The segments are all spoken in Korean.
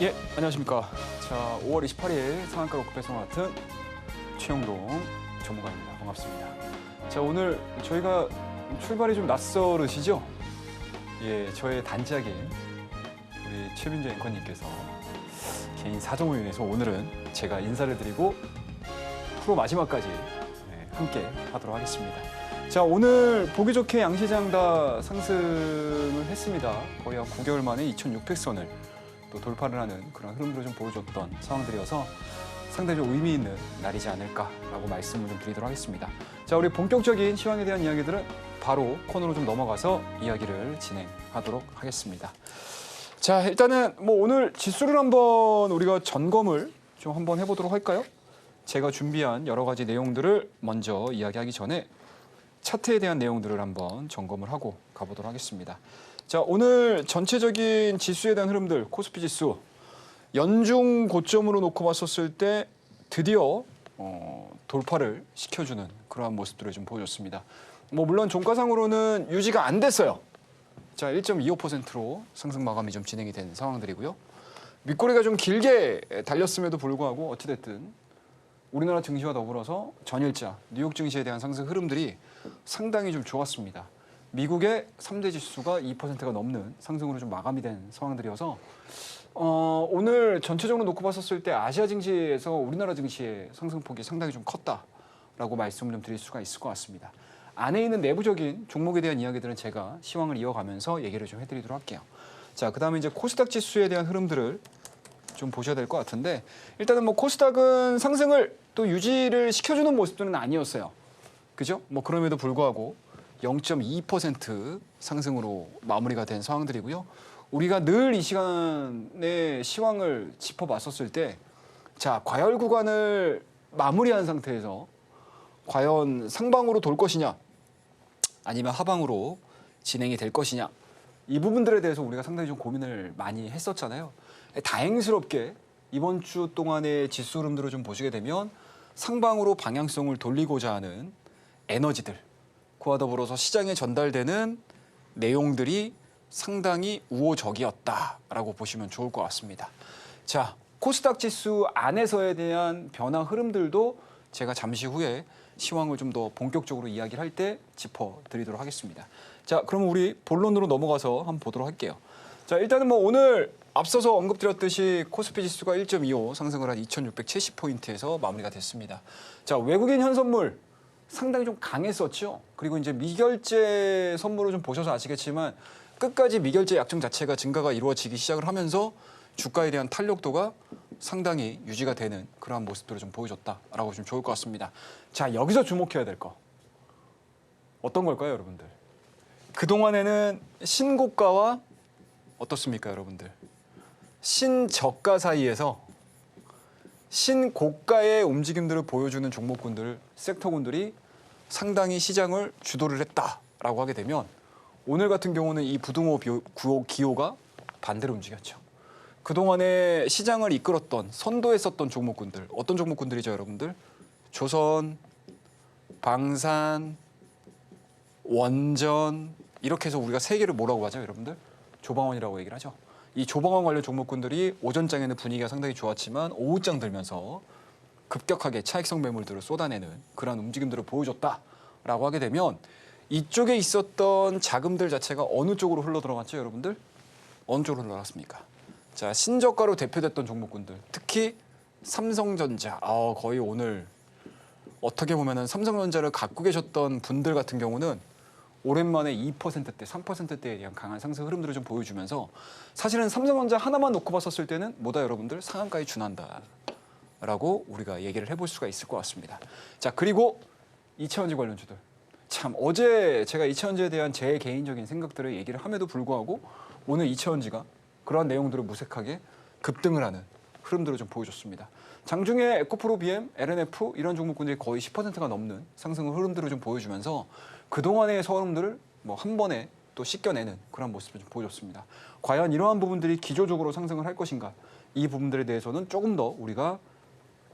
예, 안녕하십니까. 자, 5월 28일 상한가 로크 배송 같은 최영동 전문가입니다. 반갑습니다. 자, 오늘 저희가 출발이 좀 낯설으시죠? 예, 저의 단짝인 우리 최민재 앵커님께서 개인 사정으로 인해서 오늘은 제가 인사를 드리고 프로 마지막까지 함께 하도록 하겠습니다. 자, 오늘 보기 좋게 양시장 다 상승을 했습니다. 거의 한 9개월 만에 2,600선을 또 돌파를 하는 그런 흐름들을 좀 보여줬던 상황들이어서 상당히 좀 의미 있는 날이지 않을까라고 말씀을 좀 드리도록 하겠습니다. 자, 우리 본격적인 시황에 대한 이야기들은 바로 코너로 좀 넘어가서 이야기를 진행하도록 하겠습니다. 자, 일단은 뭐 오늘 지수를 한번 우리가 점검을 좀 한번 해보도록 할까요? 제가 준비한 여러 가지 내용들을 먼저 이야기하기 전에 차트에 대한 내용들을 한번 점검을 하고 가보도록 하겠습니다. 자, 오늘 전체적인 지수에 대한 흐름들, 코스피 지수 연중 고점으로 놓고 봤었을 때 드디어 돌파를 시켜주는 그러한 모습들을 좀 보여줬습니다. 뭐 물론 종가상으로는 유지가 안 됐어요. 자, 1.25%로 상승 마감이 좀 진행이 된 상황들이고요. 밑꼬리가 좀 길게 달렸음에도 불구하고 어찌됐든 우리나라 증시와 더불어서 전일자, 뉴욕 증시에 대한 상승 흐름들이 상당히 좀 좋았습니다. 미국의 3대 지수가 2%가 넘는 상승으로 좀 마감이 된 상황들이어서 오늘 전체적으로 놓고 봤었을 때 아시아 증시에서 우리나라 증시의 상승폭이 상당히 좀 컸다라고 말씀을 좀 드릴 수가 있을 것 같습니다. 안에 있는 내부적인 종목에 대한 이야기들은 제가 시황을 이어가면서 얘기를 좀 해드리도록 할게요. 자, 그다음에 이제 코스닥 지수에 대한 흐름들을 좀 보셔야 될 것 같은데 일단은 뭐 코스닥은 상승을 또 유지를 시켜주는 모습들은 아니었어요. 그죠? 뭐 그럼에도 불구하고 0.2% 상승으로 마무리가 된 상황들이고요. 우리가 늘 이 시간에 시황을 짚어봤었을 때 자, 과열 구간을 마무리한 상태에서 과연 상방으로 돌 것이냐 아니면 하방으로 진행이 될 것이냐 이 부분들에 대해서 우리가 상당히 좀 고민을 많이 했었잖아요. 다행스럽게 이번 주 동안의 지수 흐름들을 좀 보시게 되면 상방으로 방향성을 돌리고자 하는 에너지들 그와 더불어서 시장에 전달되는 내용들이 상당히 우호적이었다라고 보시면 좋을 것 같습니다. 자, 코스닥 지수 안에서에 대한 변화 흐름들도 제가 잠시 후에 시황을 좀 더 본격적으로 이야기를 할 때 짚어드리도록 하겠습니다. 자, 그럼 우리 본론으로 넘어가서 한번 보도록 할게요. 자, 일단은 뭐 오늘 앞서서 언급드렸듯이 코스피 지수가 1.25 상승을 한 2,670포인트에서 마무리가 됐습니다. 자, 외국인 현선물 상당히 좀 강했었죠. 그리고 이제 미결제 선물을 좀 보셔서 아시겠지만 끝까지 미결제 약정 자체가 증가가 이루어지기 시작을 하면서 주가에 대한 탄력도가 상당히 유지가 되는 그러한 모습들을 좀 보여줬다라고 보시면 좋을 것 같습니다. 자, 여기서 주목해야 될 거 어떤 걸까요, 여러분들? 그동안에는 신고가와 어떻습니까, 여러분들? 신저가 사이에서 신고가의 움직임들을 보여주는 종목군들, 섹터군들이 상당히 시장을 주도를 했다라고 하게 되면 오늘 같은 경우는 이 부등호 기호가 반대로 움직였죠. 그동안에 시장을 이끌었던, 선도했었던 종목군들, 어떤 종목군들이죠, 여러분들? 조선, 방산, 원전 이렇게 해서 우리가 세 개를 뭐라고 하죠, 여러분들? 조방원이라고 얘기를 하죠. 이 조방원 관련 종목군들이 오전장에는 분위기가 상당히 좋았지만 오후장 들면서 급격하게 차익성 매물들을 쏟아내는 그런 움직임들을 보여줬다라고 하게 되면 이쪽에 있었던 자금들 자체가 어느 쪽으로 흘러들어갔죠, 여러분들? 어느 쪽으로 흘러갔습니까? 자, 신저가로 대표됐던 종목군들, 특히 삼성전자. 거의 오늘 어떻게 보면은 삼성전자를 갖고 계셨던 분들 같은 경우는 오랜만에 2%대, 3%대에 대한 강한 상승 흐름들을 좀 보여주면서 사실은 삼성전자 하나만 놓고 봤었을 때는 뭐다 여러분들 상한가에 준한다라고 우리가 얘기를 해볼 수가 있을 것 같습니다. 자, 그리고 이차전지 관련주들. 참 어제 제가 이차전지에 대한 제 개인적인 생각들을 얘기를 함에도 불구하고 오늘 이차전지가 그러한 내용들을 무색하게 급등을 하는 흐름들을 좀 보여줬습니다. 장중에 에코프로, BM, LNF 이런 종목군들이 거의 10%가 넘는 상승 흐름들을 좀 보여주면서 그동안의 흐름들을 뭐 한 번에 또 씻겨내는 그런 모습을 좀 보여줬습니다. 과연 이러한 부분들이 기조적으로 상승을 할 것인가? 이 부분들에 대해서는 조금 더 우리가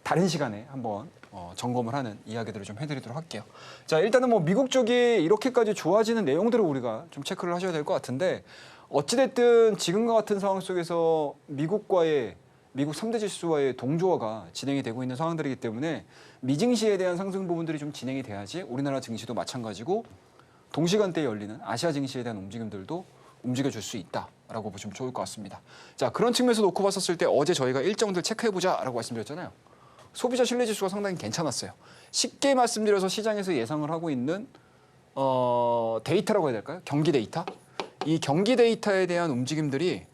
다른 시간에 한번 점검을 하는 이야기들을 좀 해드리도록 할게요. 자, 일단은 뭐 미국 쪽이 이렇게까지 좋아지는 내용들을 우리가 좀 체크를 하셔야 될 것 같은데 어찌됐든 지금과 같은 상황 속에서 미국 3대 지수와의 동조화가 진행이 되고 있는 상황들이기 때문에 미증시에 대한 상승 부분들이 좀 진행이 돼야지 우리나라 증시도 마찬가지고 동시간대에 열리는 아시아 증시에 대한 움직임들도 움직여줄 수 있다라고 보시면 좋을 것 같습니다. 자, 그런 측면에서 놓고 봤었을 때 어제 저희가 일정들 체크해보자라고 말씀드렸잖아요. 소비자 신뢰지수가 상당히 괜찮았어요. 쉽게 말씀드려서 시장에서 예상을 하고 있는 데이터라고 해야 될까요? 경기 데이터? 이 경기 데이터에 대한 움직임들이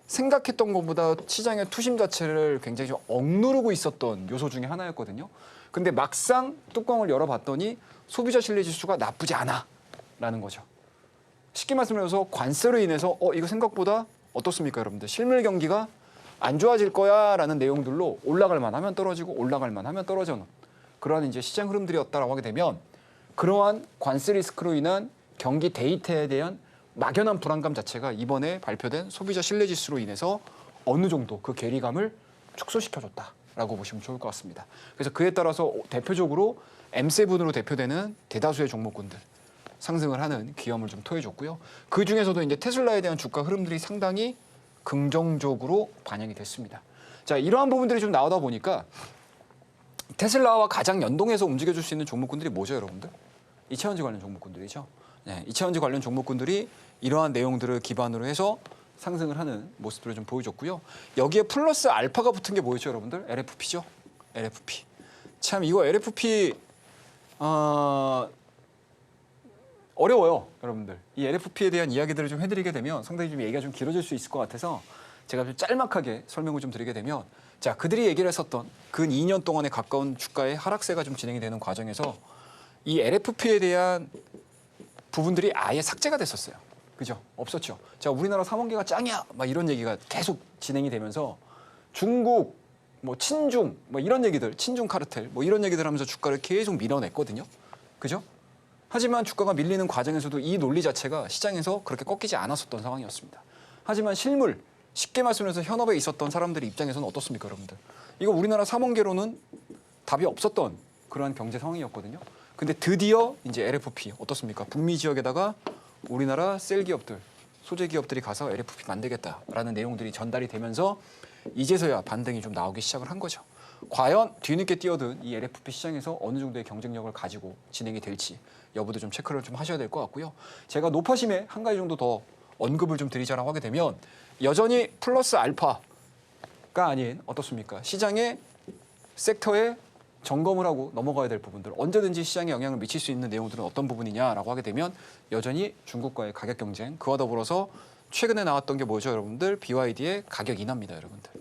생각했던 것보다 시장의 투심 자체를 굉장히 좀 억누르고 있었던 요소 중에 하나였거든요. 근데 막상 뚜껑을 열어봤더니 소비자 신뢰지수가 나쁘지 않아라는 거죠. 쉽게 말씀드려서 관세로 인해서 이거 생각보다 어떻습니까, 여러분들? 실물 경기가 안 좋아질 거야라는 내용들로 올라갈 만하면 떨어지고 올라갈 만하면 떨어지는 그러한 이제 시장 흐름들이었다라고 하게 되면 그러한 관세 리스크로 인한 경기 데이터에 대한 막연한 불안감 자체가 이번에 발표된 소비자 신뢰지수로 인해서 어느 정도 그 괴리감을 축소시켜줬다라고 보시면 좋을 것 같습니다. 그래서 그에 따라서 대표적으로 M7으로 대표되는 대다수의 종목군들 상승을 하는 기염을 좀 토해줬고요. 그 중에서도 이제 테슬라에 대한 주가 흐름들이 상당히 긍정적으로 반영이 됐습니다. 자, 이러한 부분들이 좀 나오다 보니까 테슬라와 가장 연동해서 움직여줄 수 있는 종목군들이 뭐죠, 여러분들? 이차전지 관련 종목군들이죠. 네, 이차전지 관련 종목군들이 이러한 내용들을 기반으로 해서 상승을 하는 모습들을 좀 보여줬고요. 여기에 플러스 알파가 붙은 게 뭐였죠, 여러분들? LFP죠. LFP. 참 이거 LFP 어려워요, 여러분들. 이 LFP에 대한 이야기들을 좀 해드리게 되면 상당히 좀 얘기가 좀 길어질 수 있을 것 같아서 제가 좀 짤막하게 설명을 좀 드리게 되면 자, 그들이 얘기를 했었던 근 2년 동안에 가까운 주가의 하락세가 좀 진행이 되는 과정에서 이 LFP에 대한 부분들이 아예 삭제가 됐었어요. 그죠? 없었죠. 자, 우리나라 3원계가 짱이야! 막 이런 얘기가 계속 진행이 되면서 중국, 친중, 이런 얘기들, 친중 카르텔, 이런 얘기들 하면서 주가를 계속 밀어냈거든요. 그죠? 하지만 주가가 밀리는 과정에서도 이 논리 자체가 시장에서 그렇게 꺾이지 않았었던 상황이었습니다. 하지만 실물, 쉽게 말씀해서 현업에 있었던 사람들의 입장에서는 어떻습니까, 여러분들? 이거 우리나라 3원계로는 답이 없었던 그러한 경제 상황이었거든요. 근데 드디어 이제 LFP 어떻습니까? 북미 지역에다가 우리나라 셀 기업들, 소재 기업들이 가서 LFP 만들겠다라는 내용들이 전달이 되면서 이제서야 반등이 좀 나오기 시작을 한 거죠. 과연 뒤늦게 뛰어든 이 LFP 시장에서 어느 정도의 경쟁력을 가지고 진행이 될지 여부도 좀 체크를 좀 하셔야 될 것 같고요. 제가 노파심에 한 가지 정도 더 언급을 좀 드리자라고 하게 되면 여전히 플러스 알파가 아닌 어떻습니까? 시장의 섹터에 점검을 하고 넘어가야 될 부분들, 언제든지 시장에 영향을 미칠 수 있는 내용들은 어떤 부분이냐라고 하게 되면 여전히 중국과의 가격 경쟁, 그와 더불어서 최근에 나왔던 게 뭐죠, 여러분들? BYD의 가격 인하입니다, 여러분들.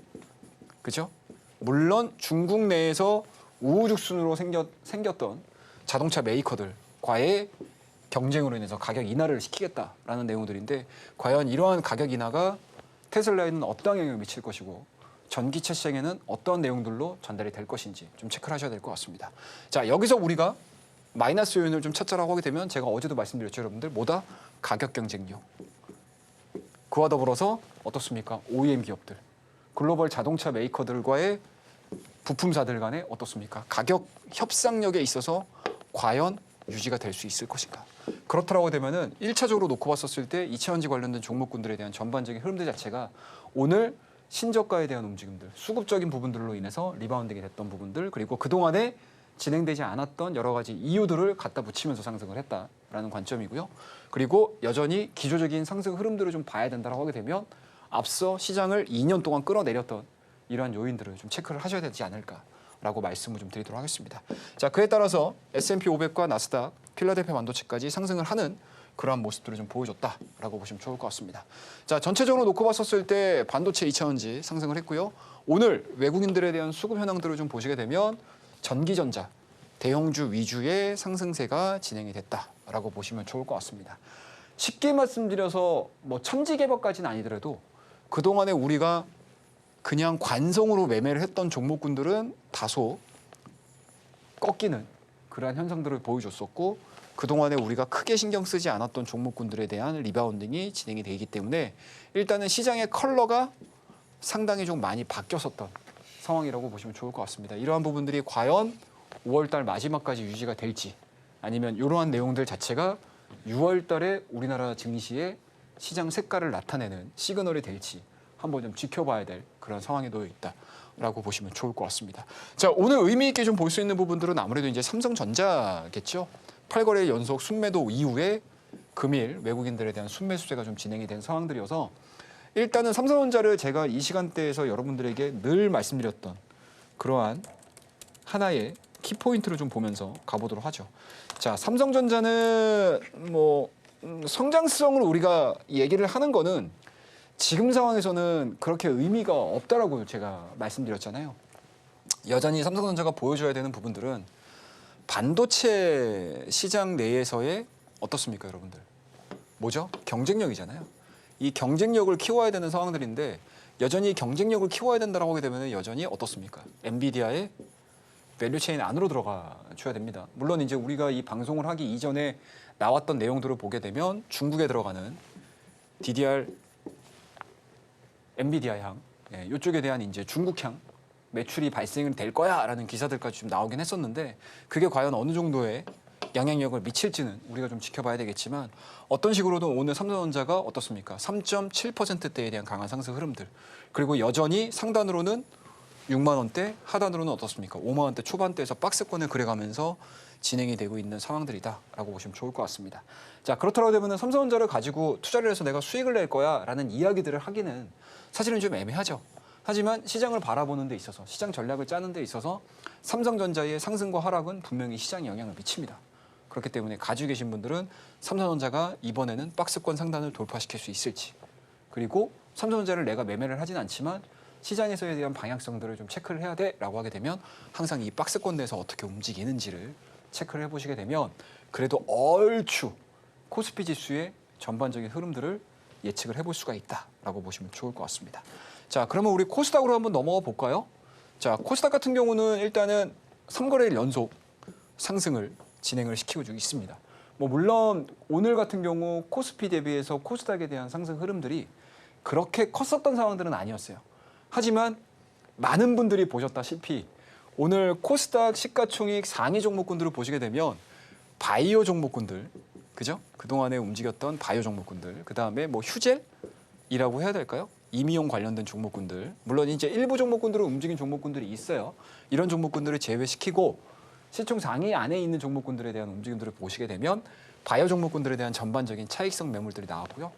그죠? 물론 중국 내에서 우후죽순으로 생겼던 자동차 메이커들과의 경쟁으로 인해서 가격 인하를 시키겠다라는 내용들인데 과연 이러한 가격 인하가 테슬라에는 어떠한 영향을 미칠 것이고 전기차 시장에는 어떠한 내용들로 전달이 될 것인지 좀 체크를 하셔야 될 것 같습니다. 자, 여기서 우리가 마이너스 요인을 좀 찾자라고 하게 되면 제가 어제도 말씀드렸죠, 여러분들. 뭐다? 가격 경쟁력. 그와 더불어서 어떻습니까? OEM 기업들. 글로벌 자동차 메이커들과의 부품사들 간에 어떻습니까? 가격 협상력에 있어서 과연 유지가 될 수 있을 것인가? 그렇다라고 되면은 1차적으로 놓고 봤었을 때 이차전지 관련된 종목군들에 대한 전반적인 흐름들 자체가 오늘 신저가에 대한 움직임들, 수급적인 부분들로 인해서 리바운딩이 됐던 부분들, 그리고 그동안에 진행되지 않았던 여러 가지 이유들을 갖다 붙이면서 상승을 했다라는 관점이고요. 그리고 여전히 기조적인 상승 흐름들을 좀 봐야 된다고 하게 되면 앞서 시장을 2년 동안 끌어내렸던 이러한 요인들을 좀 체크를 하셔야 되지 않을까라고 말씀을 좀 드리도록 하겠습니다. 자, 그에 따라서 S&P 500과 나스닥, 필라델피아 반도체까지 상승을 하는 그러한 모습들을 좀 보여줬다라고 보시면 좋을 것 같습니다. 자, 전체적으로 놓고 봤었을 때 반도체 2차전지 상승을 했고요. 오늘 외국인들에 대한 수급 현황들을 좀 보시게 되면 전기전자, 대형주 위주의 상승세가 진행이 됐다라고 보시면 좋을 것 같습니다. 쉽게 말씀드려서 천지개벽까지는 아니더라도 그동안에 우리가 그냥 관성으로 매매를 했던 종목군들은 다소 꺾이는 그러한 현상들을 보여줬었고 그동안에 우리가 크게 신경 쓰지 않았던 종목군들에 대한 리바운딩이 진행이 되기 때문에 일단은 시장의 컬러가 상당히 좀 많이 바뀌었었던 상황이라고 보시면 좋을 것 같습니다. 이러한 부분들이 과연 5월 달 마지막까지 유지가 될지 아니면 이러한 내용들 자체가 6월 달에 우리나라 증시에 시장 색깔을 나타내는 시그널이 될지 한번 좀 지켜봐야 될 그런 상황에 놓여 있다라고 보시면 좋을 것 같습니다. 자, 오늘 의미 있게 좀 볼 수 있는 부분들은 아무래도 이제 삼성전자겠죠. 8거래 연속 순매도 이후에 금일 외국인들에 대한 순매수세가 좀 진행이 된 상황들이어서 일단은 삼성전자를 제가 이 시간대에서 여러분들에게 늘 말씀드렸던 그러한 하나의 키포인트를 좀 보면서 가보도록 하죠. 자, 삼성전자는 뭐 성장성을 우리가 얘기를 하는 거는 지금 상황에서는 그렇게 의미가 없다라고 제가 말씀드렸잖아요. 여전히 삼성전자가 보여줘야 되는 부분들은 반도체 시장 내에서의 어떻습니까, 여러분들? 뭐죠? 경쟁력이잖아요. 이 경쟁력을 키워야 되는 상황들인데 여전히 경쟁력을 키워야 된다고 하게 되면 여전히 어떻습니까? 엔비디아의 밸류체인 안으로 들어가줘야 됩니다. 물론 이제 우리가 이 방송을 하기 이전에 나왔던 내용들을 보게 되면 중국에 들어가는 DDR 엔비디아향 이쪽에 대한 이제 중국향 매출이 발생이 될 거야라는 기사들까지 좀 나오긴 했었는데 그게 과연 어느 정도의 영향력을 미칠지는 우리가 좀 지켜봐야 되겠지만 어떤 식으로든 오늘 삼성전자가 어떻습니까? 3.7%대에 대한 강한 상승 흐름들 그리고 여전히 상단으로는 6만 원대, 하단으로는 어떻습니까? 5만 원대 초반대에서 박스권을 그려가면서 진행이 되고 있는 상황들이다라고 보시면 좋을 것 같습니다. 자, 그렇더라도 되면 삼성전자를 가지고 투자를 해서 내가 수익을 낼 거야라는 이야기들을 하기는 사실은 좀 애매하죠. 하지만 시장을 바라보는 데 있어서 시장 전략을 짜는 데 있어서 삼성전자의 상승과 하락은 분명히 시장에 영향을 미칩니다. 그렇기 때문에 가지고 계신 분들은 삼성전자가 이번에는 박스권 상단을 돌파시킬 수 있을지 그리고 삼성전자를 내가 매매를 하진 않지만 시장에서에 대한 방향성들을 좀 체크를 해야 돼라고 하게 되면 항상 이 박스권 내에서 어떻게 움직이는지를 체크를 해보시게 되면 그래도 얼추 코스피 지수의 전반적인 흐름들을 예측을 해볼 수가 있다라고 보시면 좋을 것 같습니다. 자, 그러면 우리 코스닥으로 한번 넘어가 볼까요? 자, 코스닥 같은 경우는 일단은 3거래일 연속 상승을 진행을 시키고 있습니다. 뭐 물론 오늘 같은 경우 코스피 대비해서 코스닥에 대한 상승 흐름들이 그렇게 컸었던 상황들은 아니었어요. 하지만 많은 분들이 보셨다시피 오늘 코스닥 시가총액 상위 종목군들을 보시게 되면 바이오 종목군들, 그죠? 그동안에 움직였던 바이오 종목군들, 그다음에 뭐 휴젤이라고 해야 될까요? 임의용 관련된 종목군들, 물론 이제 일부 종목군들을 움직인 종목군들이 있어요. 이런 종목군들을 제외시키고 시총 상위 안에 있는 종목군들에 대한 움직임들을 보시게 되면 바이오 종목군들에 대한 전반적인 차익성 매물들이 나왔고요.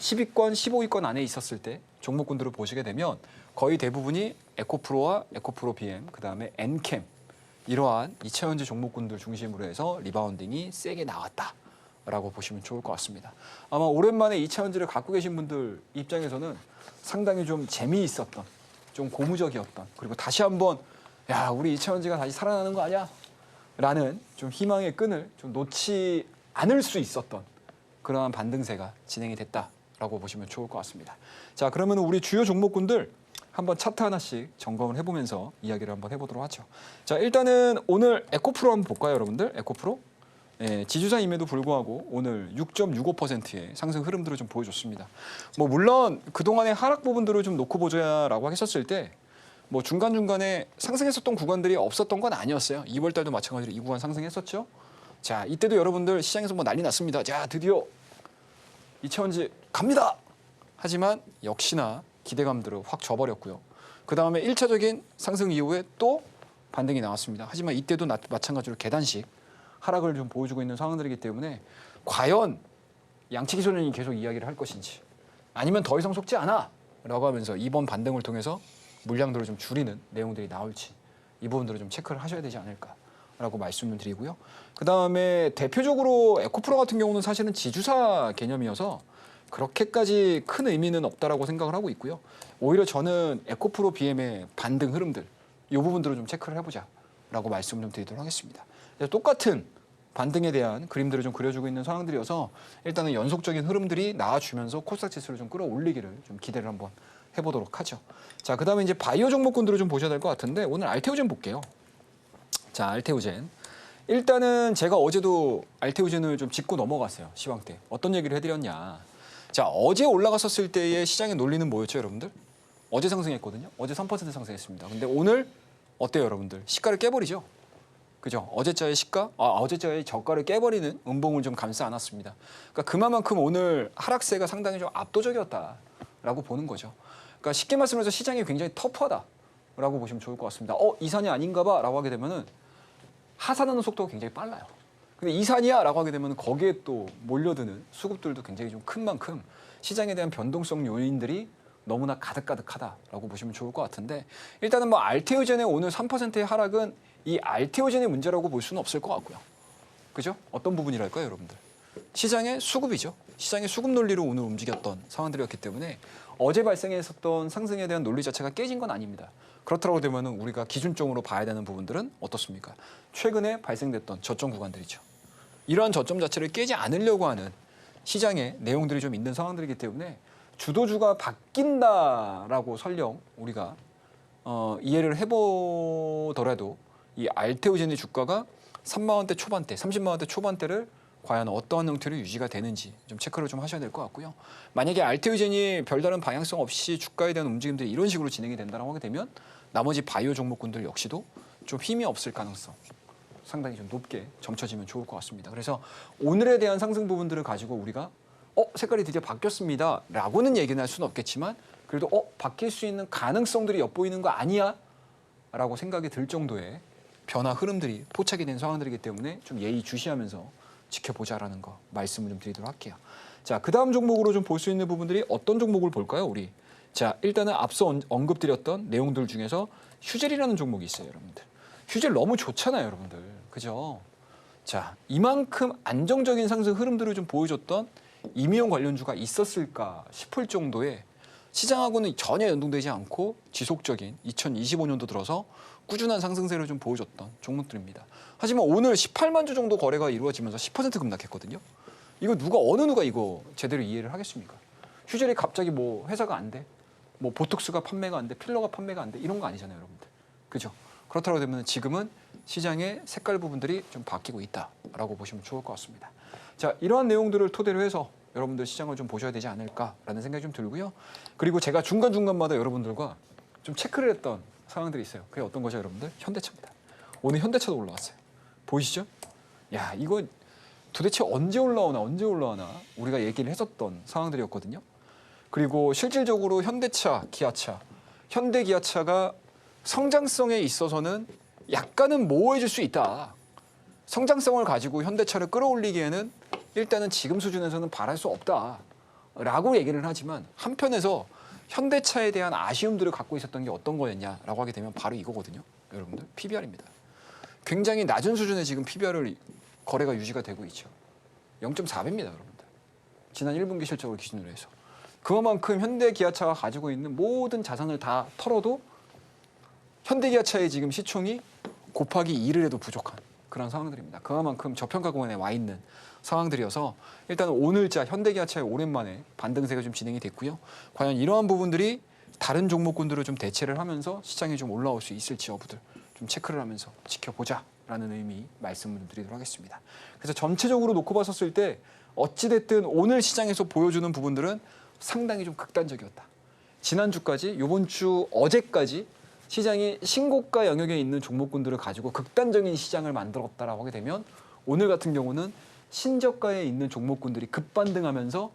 10위권, 15위권 안에 있었을 때 종목군들을 보시게 되면 거의 대부분이 에코프로와 에코프로 BM, 그다음에 엔캠 이러한 2차전지 종목군들 중심으로 해서 리바운딩이 세게 나왔다라고 보시면 좋을 것 같습니다. 아마 오랜만에 2차전지를 갖고 계신 분들 입장에서는 상당히 좀 재미있었던, 좀 고무적이었던, 그리고 다시 한번 야, 우리 2차전지가 다시 살아나는 거 아니야? 라는 좀 희망의 끈을 좀 놓지 않을 수 있었던 그러한 반등세가 진행이 됐다라고 보시면 좋을 것 같습니다. 자, 그러면 우리 주요 종목군들 한번 차트 하나씩 점검을 해보면서 이야기를 한번 해보도록 하죠. 자, 일단은 오늘 에코프로 한번 볼까요, 여러분들? 에코프로? 지주사임에도 불구하고 오늘 6.65%의 상승 흐름들을 좀 보여줬습니다. 뭐 물론 그동안의 하락 부분들을 좀 놓고 보자라고 했었을 때 뭐 중간중간에 상승했었던 구간들이 없었던 건 아니었어요. 2월 달도 마찬가지로 이 구간 상승했었죠. 자, 이때도 여러분들 시장에서 뭐 난리 났습니다. 자, 드디어 2차전지 갑니다. 하지만 역시나 기대감들을 확 져버렸고요. 그 다음에 1차적인 상승 이후에 또 반등이 나왔습니다. 하지만 이때도 마찬가지로 계단식 하락을 좀 보여주고 있는 상황들이기 때문에 과연 양치기 소년이 계속 이야기를 할 것인지 아니면 더 이상 속지 않아 라고 하면서 이번 반등을 통해서 물량들을 좀 줄이는 내용들이 나올지 이 부분들을 좀 체크를 하셔야 되지 않을까라고 말씀을 드리고요. 그 다음에 대표적으로 에코프로 같은 경우는 사실은 지주사 개념이어서 그렇게까지 큰 의미는 없다라고 생각을 하고 있고요. 오히려 저는 에코프로 BM의 반등 흐름들 이 부분들을 좀 체크를 해보자라고 말씀을 좀 드리도록 하겠습니다. 똑같은 반등에 대한 그림들을 좀 그려주고 있는 상황들이어서 일단은 연속적인 흐름들이 나와주면서 코스닥 지수를 좀 끌어올리기를 좀 기대를 한번 해보도록 하죠. 자, 그 다음에 이제 바이오 종목군들을 좀 보셔야 될 것 같은데 오늘 알테오젠 볼게요. 자, 알테오젠. 일단은 제가 어제도 알테오젠을 좀 짚고 넘어갔어요. 시황 때. 어떤 얘기를 해드렸냐. 자, 어제 올라갔었을 때의 시장의 논리는 뭐였죠, 여러분들? 어제 상승했거든요. 어제 3% 상승했습니다. 근데 오늘 어때요, 여러분들? 시가를 깨버리죠. 그죠? 어제자의 시가, 어제자의 저가를 깨버리는 음봉을 좀 감싸 안았습니다. 그러니까 그만큼 오늘 하락세가 상당히 좀 압도적이었다라고 보는 거죠. 그러니까 쉽게 말씀해서 시장이 굉장히 터프하다라고 보시면 좋을 것 같습니다. 이산이 아닌가봐라고 하게 되면은 하산하는 속도가 굉장히 빨라요. 근데 이산이야라고 하게 되면 거기에 또 몰려드는 수급들도 굉장히 좀 큰 만큼 시장에 대한 변동성 요인들이 너무나 가득가득하다라고 보시면 좋을 것 같은데 일단은 뭐 알테오젠의 오늘 3%의 하락은 이 알테오젠의 문제라고 볼 수는 없을 것 같고요. 그죠? 어떤 부분이랄까요, 여러분들? 시장의 수급이죠. 시장의 수급 논리로 오늘 움직였던 상황들이었기 때문에 어제 발생했었던 상승에 대한 논리 자체가 깨진 건 아닙니다. 그렇다고 되면 우리가 기준점으로 봐야 되는 부분들은 어떻습니까? 최근에 발생됐던 저점 구간들이죠. 이러한 저점 자체를 깨지 않으려고 하는 시장의 내용들이 좀 있는 상황들이기 때문에 주도주가 바뀐다라고 설령 우리가 이해를 해보더라도 이 알테오젠의 주가가 3만 원대 초반대, 30만 원대 초반대를 과연 어떠한 형태로 유지가 되는지 좀 체크를 좀 하셔야 될 것 같고요. 만약에 알테오젠이 별다른 방향성 없이 주가에 대한 움직임들이 이런 식으로 진행이 된다고 하게 되면 나머지 바이오 종목군들 역시도 좀 힘이 없을 가능성 상당히 좀 높게 점쳐지면 좋을 것 같습니다. 그래서 오늘에 대한 상승 부분들을 가지고 우리가 색깔이 드디어 바뀌었습니다 라고는 얘기는 할 수는 없겠지만 그래도 바뀔 수 있는 가능성들이 엿보이는 거 아니야? 라고 생각이 들 정도의 변화 흐름들이 포착이 된 상황들이기 때문에 좀 예의주시하면서 지켜보자라는 거 말씀을 좀 드리도록 할게요. 자, 그 다음 종목으로 좀 볼 수 있는 부분들이 어떤 종목을 볼까요, 우리? 자, 일단은 앞서 언급드렸던 내용들 중에서 휴젤이라는 종목이 있어요, 여러분들. 휴젤 너무 좋잖아요, 여러분들. 그죠? 자, 이만큼 안정적인 상승 흐름들을 좀 보여줬던 이미용 관련주가 있었을까 싶을 정도의 시장하고는 전혀 연동되지 않고 지속적인 2025년도 들어서 꾸준한 상승세를 좀 보여줬던 종목들입니다. 하지만 오늘 18만 주 정도 거래가 이루어지면서 10% 급락했거든요. 이거 어느 누가 이거 제대로 이해를 하겠습니까? 휴젤이 갑자기 뭐 회사가 안 돼, 뭐 보톡스가 판매가 안 돼, 필러가 판매가 안 돼 이런 거 아니잖아요, 여러분들. 그죠? 그렇다고 되면 지금은 시장의 색깔 부분들이 좀 바뀌고 있다라고 보시면 좋을 것 같습니다. 자, 이러한 내용들을 토대로 해서 여러분들 시장을 좀 보셔야 되지 않을까라는 생각이 좀 들고요. 그리고 제가 중간중간마다 여러분들과 좀 체크를 했던 상황들이 있어요. 그게 어떤 거죠, 여러분들? 현대차입니다. 오늘 현대차도 올라왔어요. 보이시죠? 야, 이거 도대체 언제 올라오나 우리가 얘기를 했었던 상황들이었거든요. 그리고 실질적으로 현대차, 기아차, 현대기아차가 성장성에 있어서는 약간은 모호해질 수 있다. 성장성을 가지고 현대차를 끌어올리기에는 일단은 지금 수준에서는 바랄 수 없다라고 얘기를 하지만 한편에서 현대차에 대한 아쉬움들을 갖고 있었던 게 어떤 거였냐라고 하게 되면 바로 이거거든요. 여러분들, PBR입니다. 굉장히 낮은 수준의 지금 PBR을 거래가 유지가 되고 있죠. 0.4배입니다, 여러분들. 지난 1분기 실적을 기준으로 해서. 그만큼 현대기아차가 가지고 있는 모든 자산을 다 털어도 현대기아차의 지금 시총이 곱하기 2를 해도 부족한 그런 상황들입니다. 그만큼 저평가 구간에 와 있는 상황들이어서 일단 오늘자 현대기아차의 오랜만에 반등세가 좀 진행이 됐고요. 과연 이러한 부분들이 다른 종목군들을 좀 대체를 하면서 시장에 좀 올라올 수 있을지 여부들 좀 체크를 하면서 지켜보자라는 의미 말씀을 드리도록 하겠습니다. 그래서 전체적으로 놓고 봤었을 때 어찌됐든 오늘 시장에서 보여주는 부분들은 상당히 좀 극단적이었다. 지난주까지, 이번 주 어제까지 시장이 신고가 영역에 있는 종목군들을 가지고 극단적인 시장을 만들었다라고 하게 되면 오늘 같은 경우는 신저가에 있는 종목군들이 급반등하면서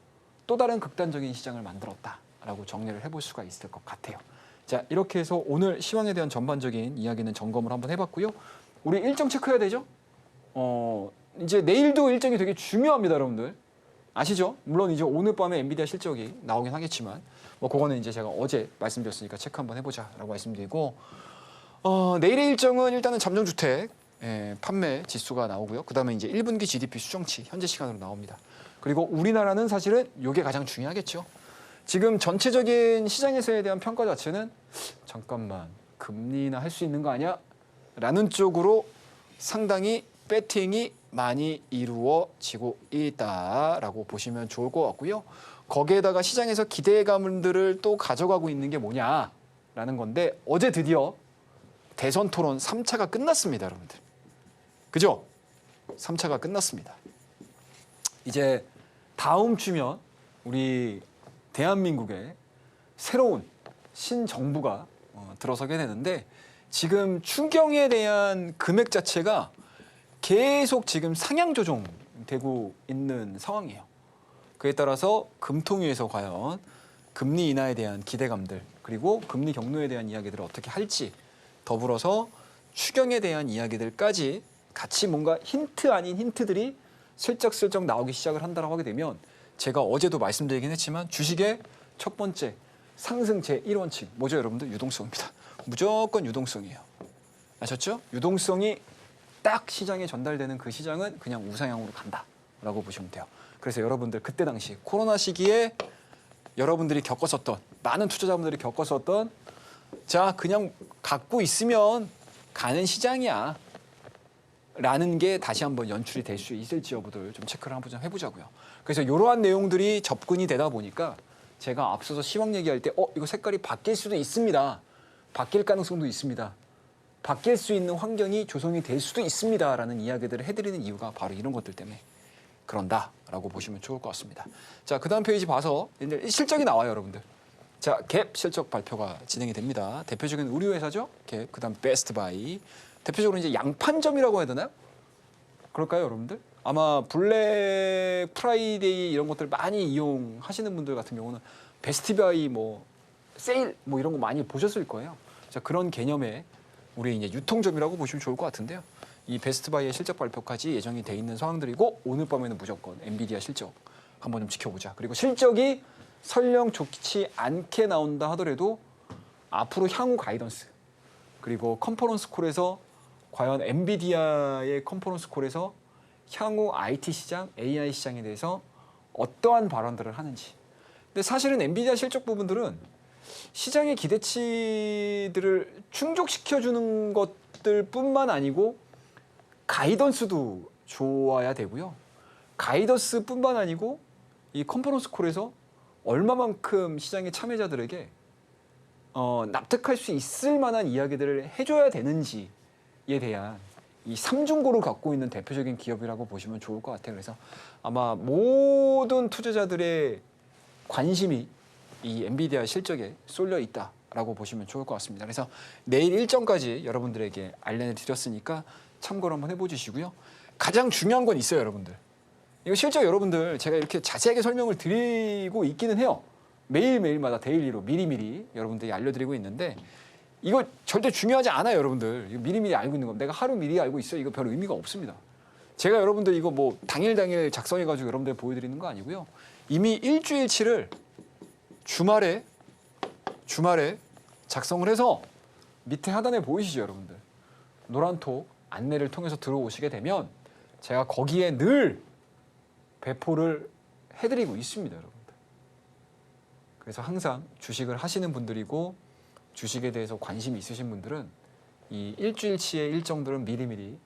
또 다른 극단적인 시장을 만들었다라고 정리를 해볼 수가 있을 것 같아요. 자, 이렇게 해서 오늘 시황에 대한 전반적인 이야기는 점검을 한번 해봤고요. 우리 일정 체크해야 되죠? 이제 내일도 일정이 되게 중요합니다, 여러분들. 아시죠? 물론 이제 오늘 밤에 엔비디아 실적이 나오긴 하겠지만 뭐 그거는 이제 제가 어제 말씀드렸으니까 체크 한번 해보자라고 말씀드리고 내일의 일정은 일단은 잠정주택 판매 지수가 나오고요. 그다음에 이제 1분기 GDP 수정치 현재 시간으로 나옵니다. 그리고 우리나라는 사실은 이게 가장 중요하겠죠. 지금 전체적인 시장에서에 대한 평가 자체는 잠깐만 금리나 할 수 있는 거 아니야? 라는 쪽으로 상당히 배팅이 많이 이루어지고 있다라고 보시면 좋을 것 같고요. 거기에다가 시장에서 기대감들을 또 가져가고 있는 게 뭐냐라는 건데 어제 드디어 대선 토론 3차가 끝났습니다, 여러분들. 그죠? 3차가 끝났습니다. 이제 다음 주면 우리 대한민국에 새로운 신정부가 들어서게 되는데 지금 추경에 대한 금액 자체가 계속 지금 상향 조정되고 있는 상황이에요. 그에 따라서 금통위에서 과연 금리 인하에 대한 기대감들 그리고 금리 경로에 대한 이야기들을 어떻게 할지 더불어서 추경에 대한 이야기들까지 같이 뭔가 힌트 아닌 힌트들이 슬쩍슬쩍 나오기 시작을 한다고 하게 되면 제가 어제도 말씀드리긴 했지만 주식의 첫 번째 상승 제1원칙 뭐죠 여러분들? 유동성입니다. 무조건 유동성이에요. 아셨죠? 유동성이 딱 시장에 전달되는 그 시장은 그냥 우상향으로 간다라고 보시면 돼요. 그래서 여러분들 그때 당시 코로나 시기에 여러분들이 겪었었던 많은 투자자분들이 겪었었던 자 그냥 갖고 있으면 가는 시장이야 라는 게 다시 한번 연출이 될 수 있을지 여부들 좀 체크를 한번 좀 해보자고요. 그래서 이러한 내용들이 접근이 되다 보니까 제가 앞서서 시황 얘기할 때 이거 색깔이 바뀔 수도 있습니다. 바뀔 가능성도 있습니다. 바뀔 수 있는 환경이 조성이 될 수도 있습니다 라는 이야기들을 해드리는 이유가 바로 이런 것들 때문에 그런다라고 보시면 좋을 것 같습니다. 자, 그 다음 페이지 봐서 이제 실적이 나와요, 여러분들. 자, 갭 실적 발표가 진행이 됩니다. 대표적인 의류회사죠. 갭, 그 다음 베스트바이. 대표적으로 이제 양판점이라고 해야 되나요? 그럴까요, 여러분들? 아마 블랙 프라이데이 이런 것들 많이 이용하시는 분들 같은 경우는 베스트바이 뭐 세일 뭐 이런 거 많이 보셨을 거예요. 자, 그런 개념의 우리 이제 유통점이라고 보시면 좋을 것 같은데요. 이 베스트바이의 실적 발표까지 예정이 돼 있는 상황들이고 오늘 밤에는 무조건 엔비디아 실적 한번 좀 지켜보자. 그리고 실적이 설령 좋지 않게 나온다 하더라도 앞으로 향후 가이던스 그리고 컨퍼런스 콜에서 과연 엔비디아의 컨퍼런스 콜에서 향후 IT 시장, AI 시장에 대해서 어떠한 발언들을 하는지. 근데 사실은 엔비디아 실적 부분들은 시장의 기대치들을 충족시켜주는 것들뿐만 아니고 가이던스도 좋아야 되고요. 가이던스뿐만 아니고 이 컨퍼런스 콜에서 얼마만큼 시장의 참여자들에게 납득할 수 있을 만한 이야기들을 해줘야 되는지에 대한 이 삼중고를 갖고 있는 대표적인 기업이라고 보시면 좋을 것 같아요. 그래서 아마 모든 투자자들의 관심이 이 엔비디아 실적에 쏠려 있다라고 보시면 좋을 것 같습니다. 그래서 내일 일정까지 여러분들에게 알려내 드렸으니까 참고를 한번 해보시고요. 가장 중요한 건 있어요, 여러분들. 이거 실적 여러분들 제가 이렇게 자세하게 설명을 드리고 있기는 해요. 매일매일마다 데일리로 미리미리 여러분들에게 알려드리고 있는데 이거 절대 중요하지 않아요, 여러분들. 이거 미리미리 알고 있는 겁니다. 내가 하루 미리 알고 있어요. 이거 별 의미가 없습니다. 제가 여러분들 이거 뭐 당일 작성해가지고 여러분들 보여드리는 거 아니고요. 이미 일주일치를 주말에 작성을 해서 밑에 하단에 보이시죠, 여러분들. 노란톡 안내를 통해서 들어오시게 되면 제가 거기에 늘 배포를 해드리고 있습니다, 여러분들. 그래서 항상 주식을 하시는 분들이고 주식에 대해서 관심이 있으신 분들은 이 일주일치의 일정들은 미리미리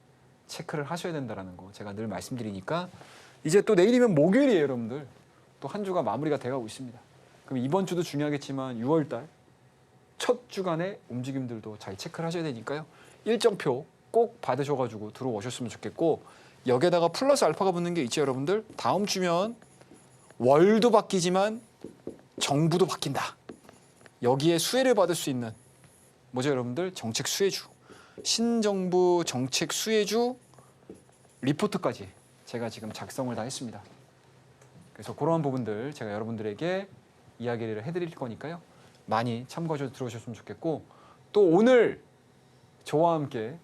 체크를 하셔야 된다는 거 제가 늘 말씀드리니까 이제 또 내일이면 목요일이에요, 여러분들. 또 한 주가 마무리가 돼가고 있습니다. 그럼 이번 주도 중요하겠지만 6월달 첫 주간의 움직임들도 잘 체크를 하셔야 되니까요. 일정표 꼭 받으셔가지고 들어오셨으면 좋겠고 여기에다가 플러스 알파가 붙는 게 있죠, 여러분들. 다음 주면 월도 바뀌지만 정부도 바뀐다. 여기에 수혜를 받을 수 있는 뭐죠, 여러분들? 정책 수혜주. 신정부 정책 수혜주 리포트까지 제가 지금 작성을 다 했습니다. 그래서 그런 부분들 제가 여러분들에게 이야기를 해드릴 거니까요. 많이 참고하셔서 들어오셨으면 좋겠고 또 오늘 저와 함께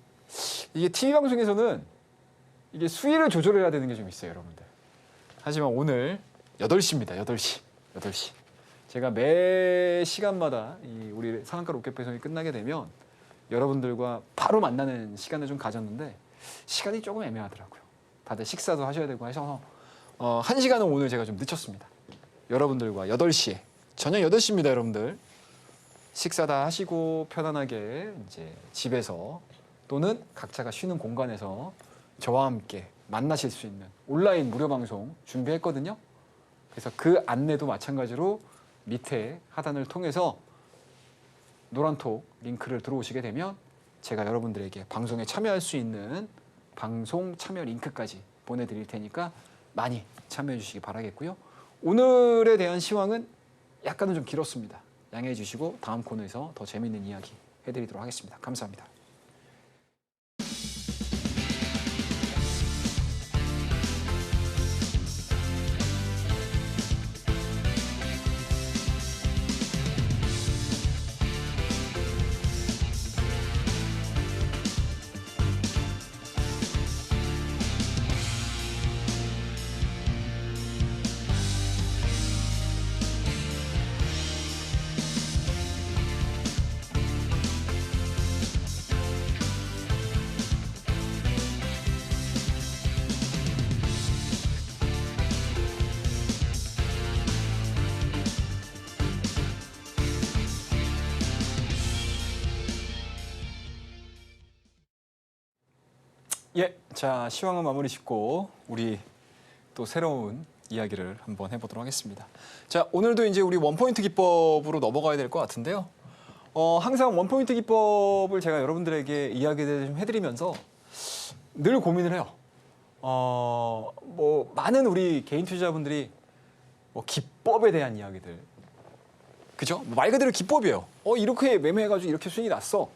이게 TV 방송에서는 이게 수위를 조절해야 되는 게 좀 있어요, 여러분들. 하지만 오늘 8시입니다. 8시. 제가 매 시간마다 우리 상한가 로켓 배송이 끝나게 되면 여러분들과 바로 만나는 시간을 좀 가졌는데 시간이 조금 애매하더라고요. 다들 식사도 하셔야 되고 해서 1시간은 오늘 제가 좀 늦췄습니다. 여러분들과 8시에 저녁 8시입니다, 여러분들. 식사 다 하시고 편안하게 이제 집에서 또는 각자가 쉬는 공간에서 저와 함께 만나실 수 있는 온라인 무료 방송 준비했거든요. 그래서 그 안내도 마찬가지로 밑에 하단을 통해서 노란톡 링크를 들어오시게 되면 제가 여러분들에게 방송에 참여할 수 있는 방송 참여 링크까지 보내드릴 테니까 많이 참여해 주시기 바라겠고요. 오늘에 대한 시황은 약간은 좀 길었습니다. 양해해 주시고 다음 코너에서 더 재미있는 이야기 해드리도록 하겠습니다. 감사합니다. 예, 자 시황은 마무리 짓고 우리 또 새로운 이야기를 한번 해보도록 하겠습니다. 자, 오늘도 이제 우리 원포인트 기법으로 넘어가야 될 것 같은데요. 항상 원포인트 기법을 제가 여러분들에게 이야기를 좀 해드리면서 늘 고민을 해요. 뭐 많은 우리 개인 투자자분들이 뭐 기법에 대한 이야기들, 그죠? 말 그대로 기법이에요. 이렇게 매매해가지고 이렇게 수익이 났어.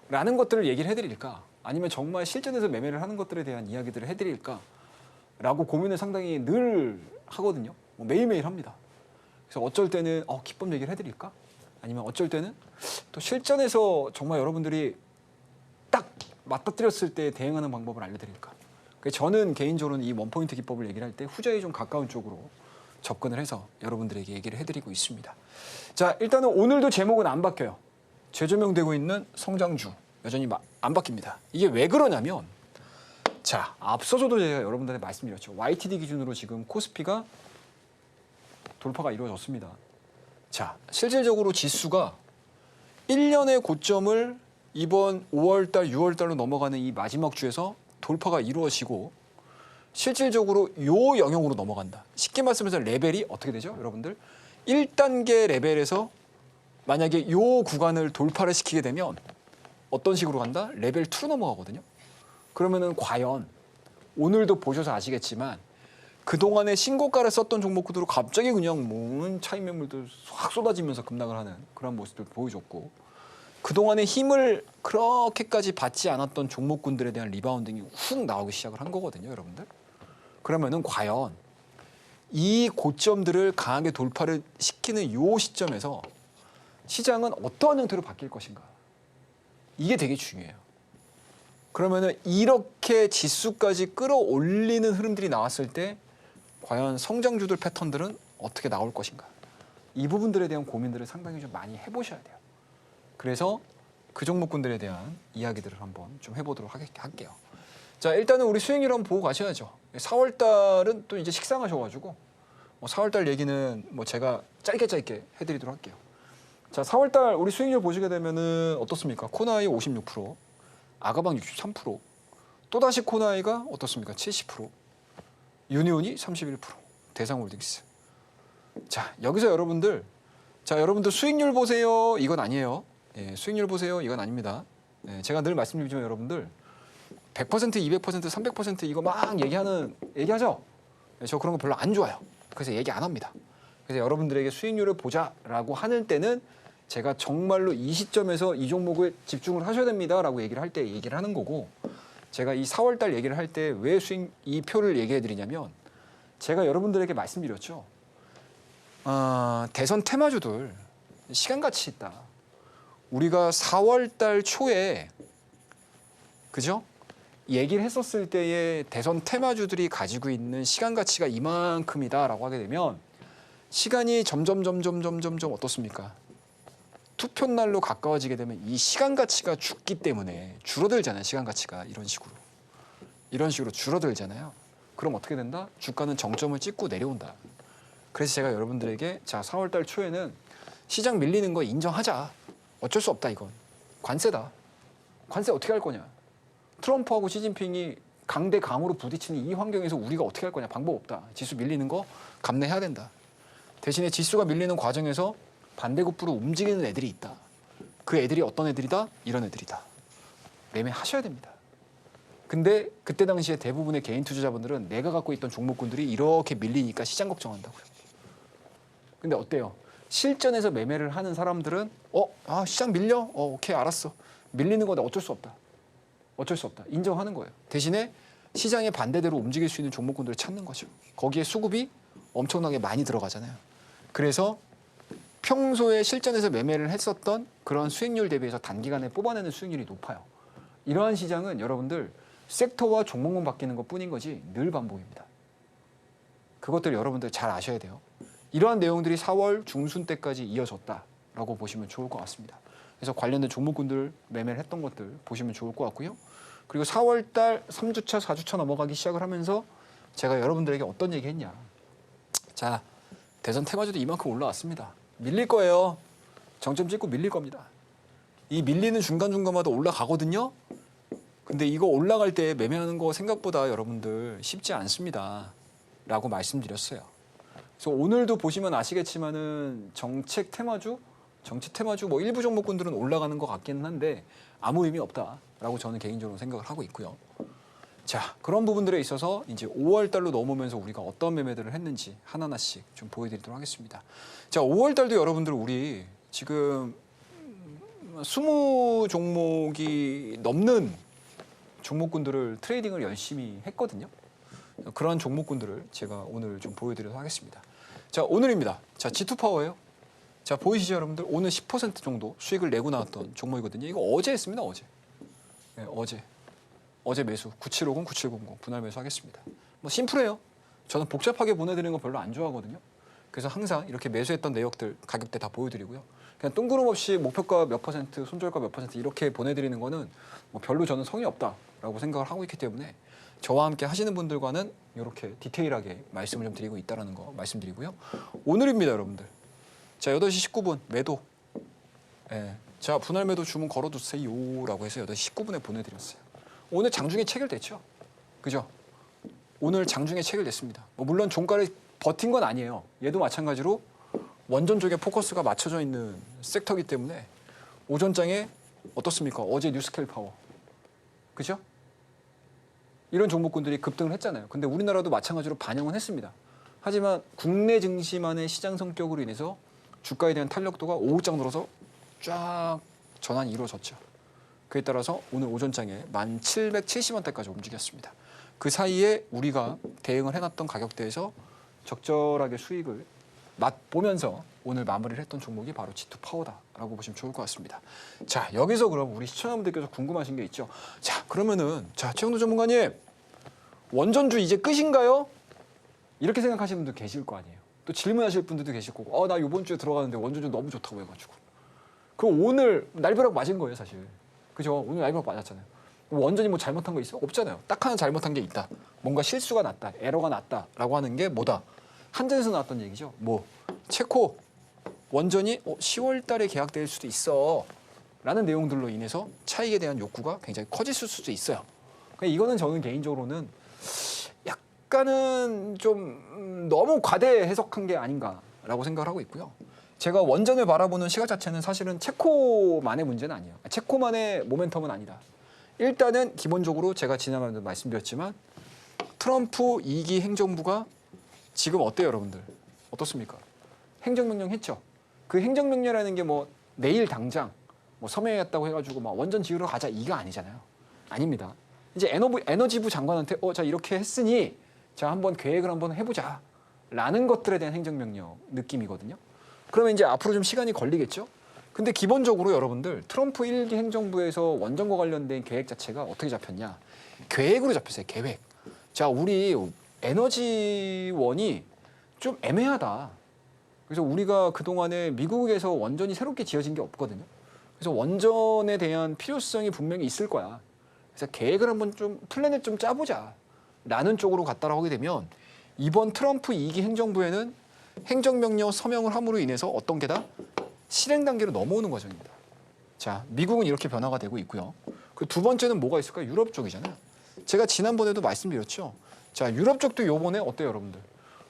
라는 것들을 얘기를 해드릴까? 아니면 정말 실전에서 매매를 하는 것들에 대한 이야기들을 해드릴까? 라고 고민을 상당히 늘 하거든요. 뭐 매일매일 합니다. 그래서 어쩔 때는 기법 얘기를 해드릴까? 아니면 어쩔 때는 또 실전에서 정말 여러분들이 딱 맞닥뜨렸을 때 대응하는 방법을 알려드릴까? 그래서 저는 개인적으로는 이 원포인트 기법을 얘기를 할 때 후자에 좀 가까운 쪽으로 접근을 해서 여러분들에게 얘기를 해드리고 있습니다. 자, 일단은 오늘도 제목은 안 바뀌어요. 재조명되고 있는 성장주 여전히 안 바뀝니다. 이게 왜 그러냐면, 자, 앞서서도 제가 여러분들한테 말씀드렸죠. YTD 기준으로 지금 코스피가 돌파가 이루어졌습니다. 자, 실질적으로 지수가 1년의 고점을 이번 5월달, 6월달로 넘어가는 이 마지막 주에서 돌파가 이루어지고 실질적으로 요 영역으로 넘어간다. 쉽게 말씀해서 레벨이 어떻게 되죠, 여러분들? 1단계 레벨에서 만약에 요 구간을 돌파를 시키게 되면 어떤 식으로 간다? 레벨 2로 넘어가거든요. 그러면은 과연 오늘도 보셔서 아시겠지만 그동안에 신고가를 썼던 종목들로 갑자기 그냥 뭐 차익 매물도 확 쏟아지면서 급락을 하는 그런 모습을 보여줬고, 그동안에 힘을 그렇게까지 받지 않았던 종목군들에 대한 리바운딩이 훅 나오기 시작을 한 거거든요, 여러분들. 그러면은 과연 이 고점들을 강하게 돌파를 시키는 요 시점에서 시장은 어떠한 형태로 바뀔 것인가? 이게 되게 중요해요. 그러면은 이렇게 지수까지 끌어올리는 흐름들이 나왔을 때 과연 성장주들 패턴들은 어떻게 나올 것인가? 이 부분들에 대한 고민들을 상당히 좀 많이 해보셔야 돼요. 그래서 그 종목군들에 대한 이야기들을 한번 좀 해보도록 할게요. 자, 일단은 우리 수익률 한번 보고 가셔야죠. 4월 달은 또 이제 식상하셔가지고 4월 달 얘기는 뭐 제가 짧게 해드리도록 할게요. 자, 4월 달 우리 수익률 보시게 되면은 어떻습니까? 코나이 56%, 아가방 63%, 또다시 코나이가 어떻습니까? 70%, 유니온이 31%, 대상홀딩스. 자, 여기서 여러분들 수익률 보세요. 이건 아니에요. 예, 수익률 보세요. 이건 아닙니다. 예, 제가 늘 말씀드리지만 여러분들 100%, 200%, 300% 이거 막 얘기하죠. 예, 저 그런 거 별로 안 좋아요. 그래서 얘기 안 합니다. 그래서 여러분들에게 수익률을 보자라고 하는 때는 제가 정말로 이 시점에서 이 종목에 집중을 하셔야 됩니다라고 얘기를 할 때 얘기를 하는 거고, 제가 이 4월 달 얘기를 할 때 왜 이 표를 얘기해 드리냐면, 제가 여러분들에게 말씀드렸죠. 대선 테마주들 시간 가치 있다. 우리가 4월 달 초에 그죠? 얘기를 했었을 때의 대선 테마주들이 가지고 있는 시간 가치가 이만큼이다라고 하게 되면 시간이 점점 어떻습니까? 투표 날로 가까워지게 되면 이 시간 가치가 죽기 때문에 줄어들잖아요. 시간 가치가 이런 식으로 줄어들잖아요. 그럼 어떻게 된다? 주가는 정점을 찍고 내려온다. 그래서 제가 여러분들에게 자, 4월 달 초에는 시장 밀리는 거 인정하자. 어쩔 수 없다, 이건. 관세다. 관세 어떻게 할 거냐? 트럼프하고 시진핑이 강대강으로 부딪히는 이 환경에서 우리가 어떻게 할 거냐? 방법 없다. 지수 밀리는 거 감내해야 된다. 대신에 지수가 밀리는 과정에서 반대급부로 움직이는 애들이 있다. 그 애들이 어떤 애들이다? 이런 애들이다. 매매하셔야 됩니다. 근데 그때 당시에 대부분의 개인 투자자분들은 내가 갖고 있던 종목군들이 이렇게 밀리니까 시장 걱정한다고요. 근데 어때요? 실전에서 매매를 하는 사람들은 시장 밀려? 오케이, 알았어. 밀리는 거다. 어쩔 수 없다. 인정하는 거예요. 대신에 시장의 반대대로 움직일 수 있는 종목군들을 찾는 거죠. 거기에 수급이 엄청나게 많이 들어가잖아요. 그래서 평소에 실전에서 매매를 했었던 그런 수익률 대비해서 단기간에 뽑아내는 수익률이 높아요. 이러한 시장은 여러분들 섹터와 종목만 바뀌는 것뿐인 거지 늘 반복입니다. 그것들 여러분들 잘 아셔야 돼요. 이러한 내용들이 4월 중순 때까지 이어졌다라고 보시면 좋을 것 같습니다. 그래서 관련된 종목군들 매매를 했던 것들 보시면 좋을 것 같고요. 그리고 4월 달 3주차, 4주차 넘어가기 시작을 하면서 제가 여러분들에게 어떤 얘기 했냐. 자, 대선 테마주도 이만큼 올라왔습니다. 밀릴 거예요. 정점 찍고 밀릴 겁니다. 이 밀리는 중간중간마다 올라가거든요. 근데 이거 올라갈 때 매매하는 거 생각보다 여러분들 쉽지 않습니다. 라고 말씀드렸어요. 그래서 오늘도 보시면 아시겠지만은 정책 테마주 뭐 일부 종목군들은 올라가는 것 같기는 한데 아무 의미 없다라고 저는 개인적으로 생각을 하고 있고요. 자, 그런 부분들에 있어서 이제 5월 달로 넘으면서 우리가 어떤 매매들을 했는지 하나하나씩 좀 보여드리도록 하겠습니다. 자, 5월 달도 여러분들 우리 지금 20종목이 넘는 종목군들을 트레이딩을 열심히 했거든요. 그런 종목군들을 제가 오늘 좀 보여드리도록 하겠습니다. 자, 오늘입니다. 자, G2파워예요. 자, 보이시죠, 여러분들? 오늘 10% 정도 수익을 내고 나왔던 종목이거든요. 이거 어제 했습니다, 어제. 네, 어제 매수 9750, 9700 분할 매수하겠습니다. 뭐 심플해요. 저는 복잡하게 보내드리는 거 별로 안 좋아하거든요. 그래서 항상 이렇게 매수했던 내역들 가격대 다 보여드리고요. 그냥 뜬구름없이 목표가 몇 퍼센트, 손절가 몇 퍼센트 이렇게 보내드리는 거는 뭐 별로 저는 성의 없다라고 생각을 하고 있기 때문에 저와 함께 하시는 분들과는 이렇게 디테일하게 말씀을 좀 드리고 있다는 거 말씀드리고요. 오늘입니다, 여러분들. 자, 8시 19분 매도. 예. 자, 분할 매도 주문 걸어두세요라고 해서 8시 19분에 보내드렸어요. 오늘 장중에 체결됐죠? 그죠? 오늘 장중에 체결됐습니다. 뭐 물론 종가를 버틴 건 아니에요. 얘도 마찬가지로 원전 쪽에 포커스가 맞춰져 있는 섹터이기 때문에 오전장에 어떻습니까? 어제 뉴스케일 파워. 그죠? 이런 종목군들이 급등을 했잖아요. 근데 우리나라도 마찬가지로 반영은 했습니다. 하지만 국내 증시만의 시장 성격으로 인해서 주가에 대한 탄력도가 오후장 들어서 쫙 전환이 이루어졌죠. 그에 따라서 오늘 오전장에 1770원대까지 움직였습니다. 그 사이에 우리가 대응을 해놨던 가격대에서 적절하게 수익을 맛보면서 오늘 마무리를 했던 종목이 바로 G2파워다라고 보시면 좋을 것 같습니다. 자, 여기서 그럼 우리 시청자분들께서 궁금하신 게 있죠. 자, 그러면은 최영도 전문가님, 원전주 이제 끝인가요? 이렇게 생각하시는 분들 계실 거 아니에요. 또 질문하실 분들도 계실 거고, 나 이번 주에 들어가는데 원전주 너무 좋다고 해가지고. 그럼 오늘 날벼락 맞은 거예요, 사실. 그죠? 오늘 날벼락 맞았잖아요. 원전이 뭐 잘못한 거 있어? 없잖아요. 딱 하나 잘못한 게 있다. 뭔가 실수가 났다, 에러가 났다라고 하는 게 뭐다? 한전에서 나왔던 얘기죠. 뭐 체코 원전이 10월 달에 계약될 수도 있어 라는 내용들로 인해서 차익에 대한 욕구가 굉장히 커졌을 수도 있어요. 그러니까 이거는 저는 개인적으로는 약간은 좀 너무 과대 해석한 게 아닌가라고 생각을 하고 있고요. 제가 원전을 바라보는 시각 자체는 사실은 체코만의 문제는 아니에요. 체코만의 모멘텀은 아니다. 일단은 기본적으로 제가 지난번에도 말씀드렸지만 트럼프 2기 행정부가 지금 어때요, 여러분들? 어떻습니까? 행정명령 했죠. 그 행정명령이라는 게 뭐 내일 당장 뭐 서명했다고 해가지고 막 원전 지으러 가자 이거 아니잖아요. 아닙니다. 이제 에너지부 장관한테 자 이렇게 했으니 자 한번 계획을 한번 해보자라는 것들에 대한 행정명령 느낌이거든요. 그러면 이제 앞으로 좀 시간이 걸리겠죠. 근데 기본적으로 여러분들 트럼프 1기 행정부에서 원전과 관련된 계획 자체가 어떻게 잡혔냐? 계획으로 잡혔어요. 계획. 자, 우리 에너지원이 좀 애매하다. 그래서 우리가 그동안에 미국에서 원전이 새롭게 지어진 게 없거든요. 그래서 원전에 대한 필요성이 분명히 있을 거야. 그래서 계획을 한번 좀 플랜을 좀 짜보자 라는 쪽으로 갔다라고 하게 되면 이번 트럼프 2기 행정부에는 행정명령 서명을 함으로 인해서 어떤 게다 실행 단계로 넘어오는 과정입니다. 자, 미국은 이렇게 변화가 되고 있고요. 그 두 번째는 뭐가 있을까요? 유럽 쪽이잖아요. 제가 지난번에도 말씀드렸죠. 자, 유럽 쪽도 요번에 어때요, 여러분들?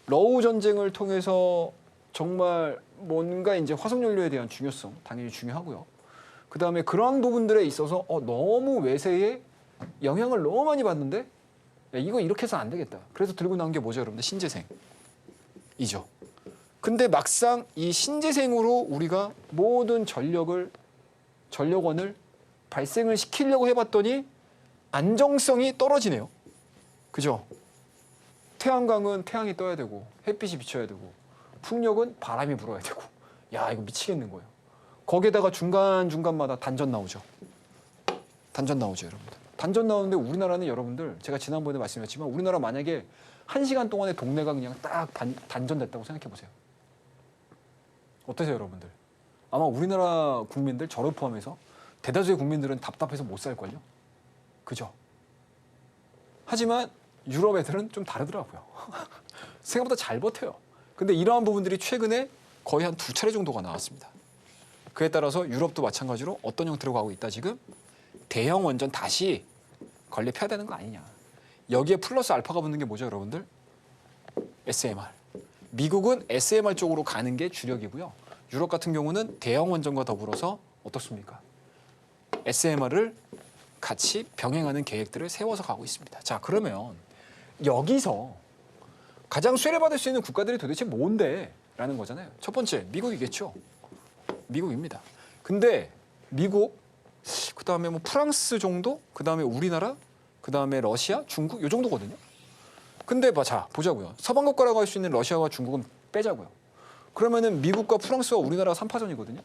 러우 전쟁을 통해서 정말 뭔가 이제 화석연료에 대한 중요성 당연히 중요하고요. 그 다음에 그러한 부분들에 있어서 너무 외세의 영향을 너무 많이 받는데 야, 이거 이렇게 해서 안 되겠다. 그래서 들고 나온 게 뭐죠, 여러분들? 신재생이죠. 근데 막상 이 신재생으로 우리가 모든 전력원을 발생을 시키려고 해봤더니 안정성이 떨어지네요. 그죠? 태양광은 태양이 떠야 되고 햇빛이 비쳐야 되고 풍력은 바람이 불어야 되고 야 이거 미치겠는 거예요. 거기에다가 중간중간마다 단전 나오죠. 단전 나오죠, 여러분들. 단전 나오는데 우리나라는 여러분들 제가 지난번에 말씀드렸지만 우리나라 만약에 1시간 동안에 동네가 그냥 딱 단전됐다고 생각해 보세요. 어떠세요, 여러분들? 아마 우리나라 국민들 저를 포함해서 대다수의 국민들은 답답해서 못 살걸요. 그죠? 하지만 유럽 애들은 좀 다르더라고요. 생각보다 잘 버텨요. 근데 이러한 부분들이 최근에 거의 한 2차례 정도가 나왔습니다. 그에 따라서 유럽도 마찬가지로 어떤 형태로 가고 있다 지금? 대형 원전 다시 건립해야 되는 거 아니냐. 여기에 플러스 알파가 붙는 게 뭐죠, 여러분들? SMR. 미국은 SMR 쪽으로 가는 게 주력이고요. 유럽 같은 경우는 대형 원전과 더불어서 어떻습니까? SMR을 같이 병행하는 계획들을 세워서 가고 있습니다. 자, 그러면 여기서 가장 수혜를 받을 수 있는 국가들이 도대체 뭔데? 라는 거잖아요. 첫 번째, 미국이겠죠. 미국입니다. 근데 미국, 그다음에 뭐 프랑스 정도, 그다음에 우리나라, 그다음에 러시아, 중국 요 정도거든요. 근데 자, 보자고요. 서방 국가라고 할 수 있는 러시아와 중국은 빼자고요. 그러면은 미국과 프랑스와 우리나라가 3파전이거든요.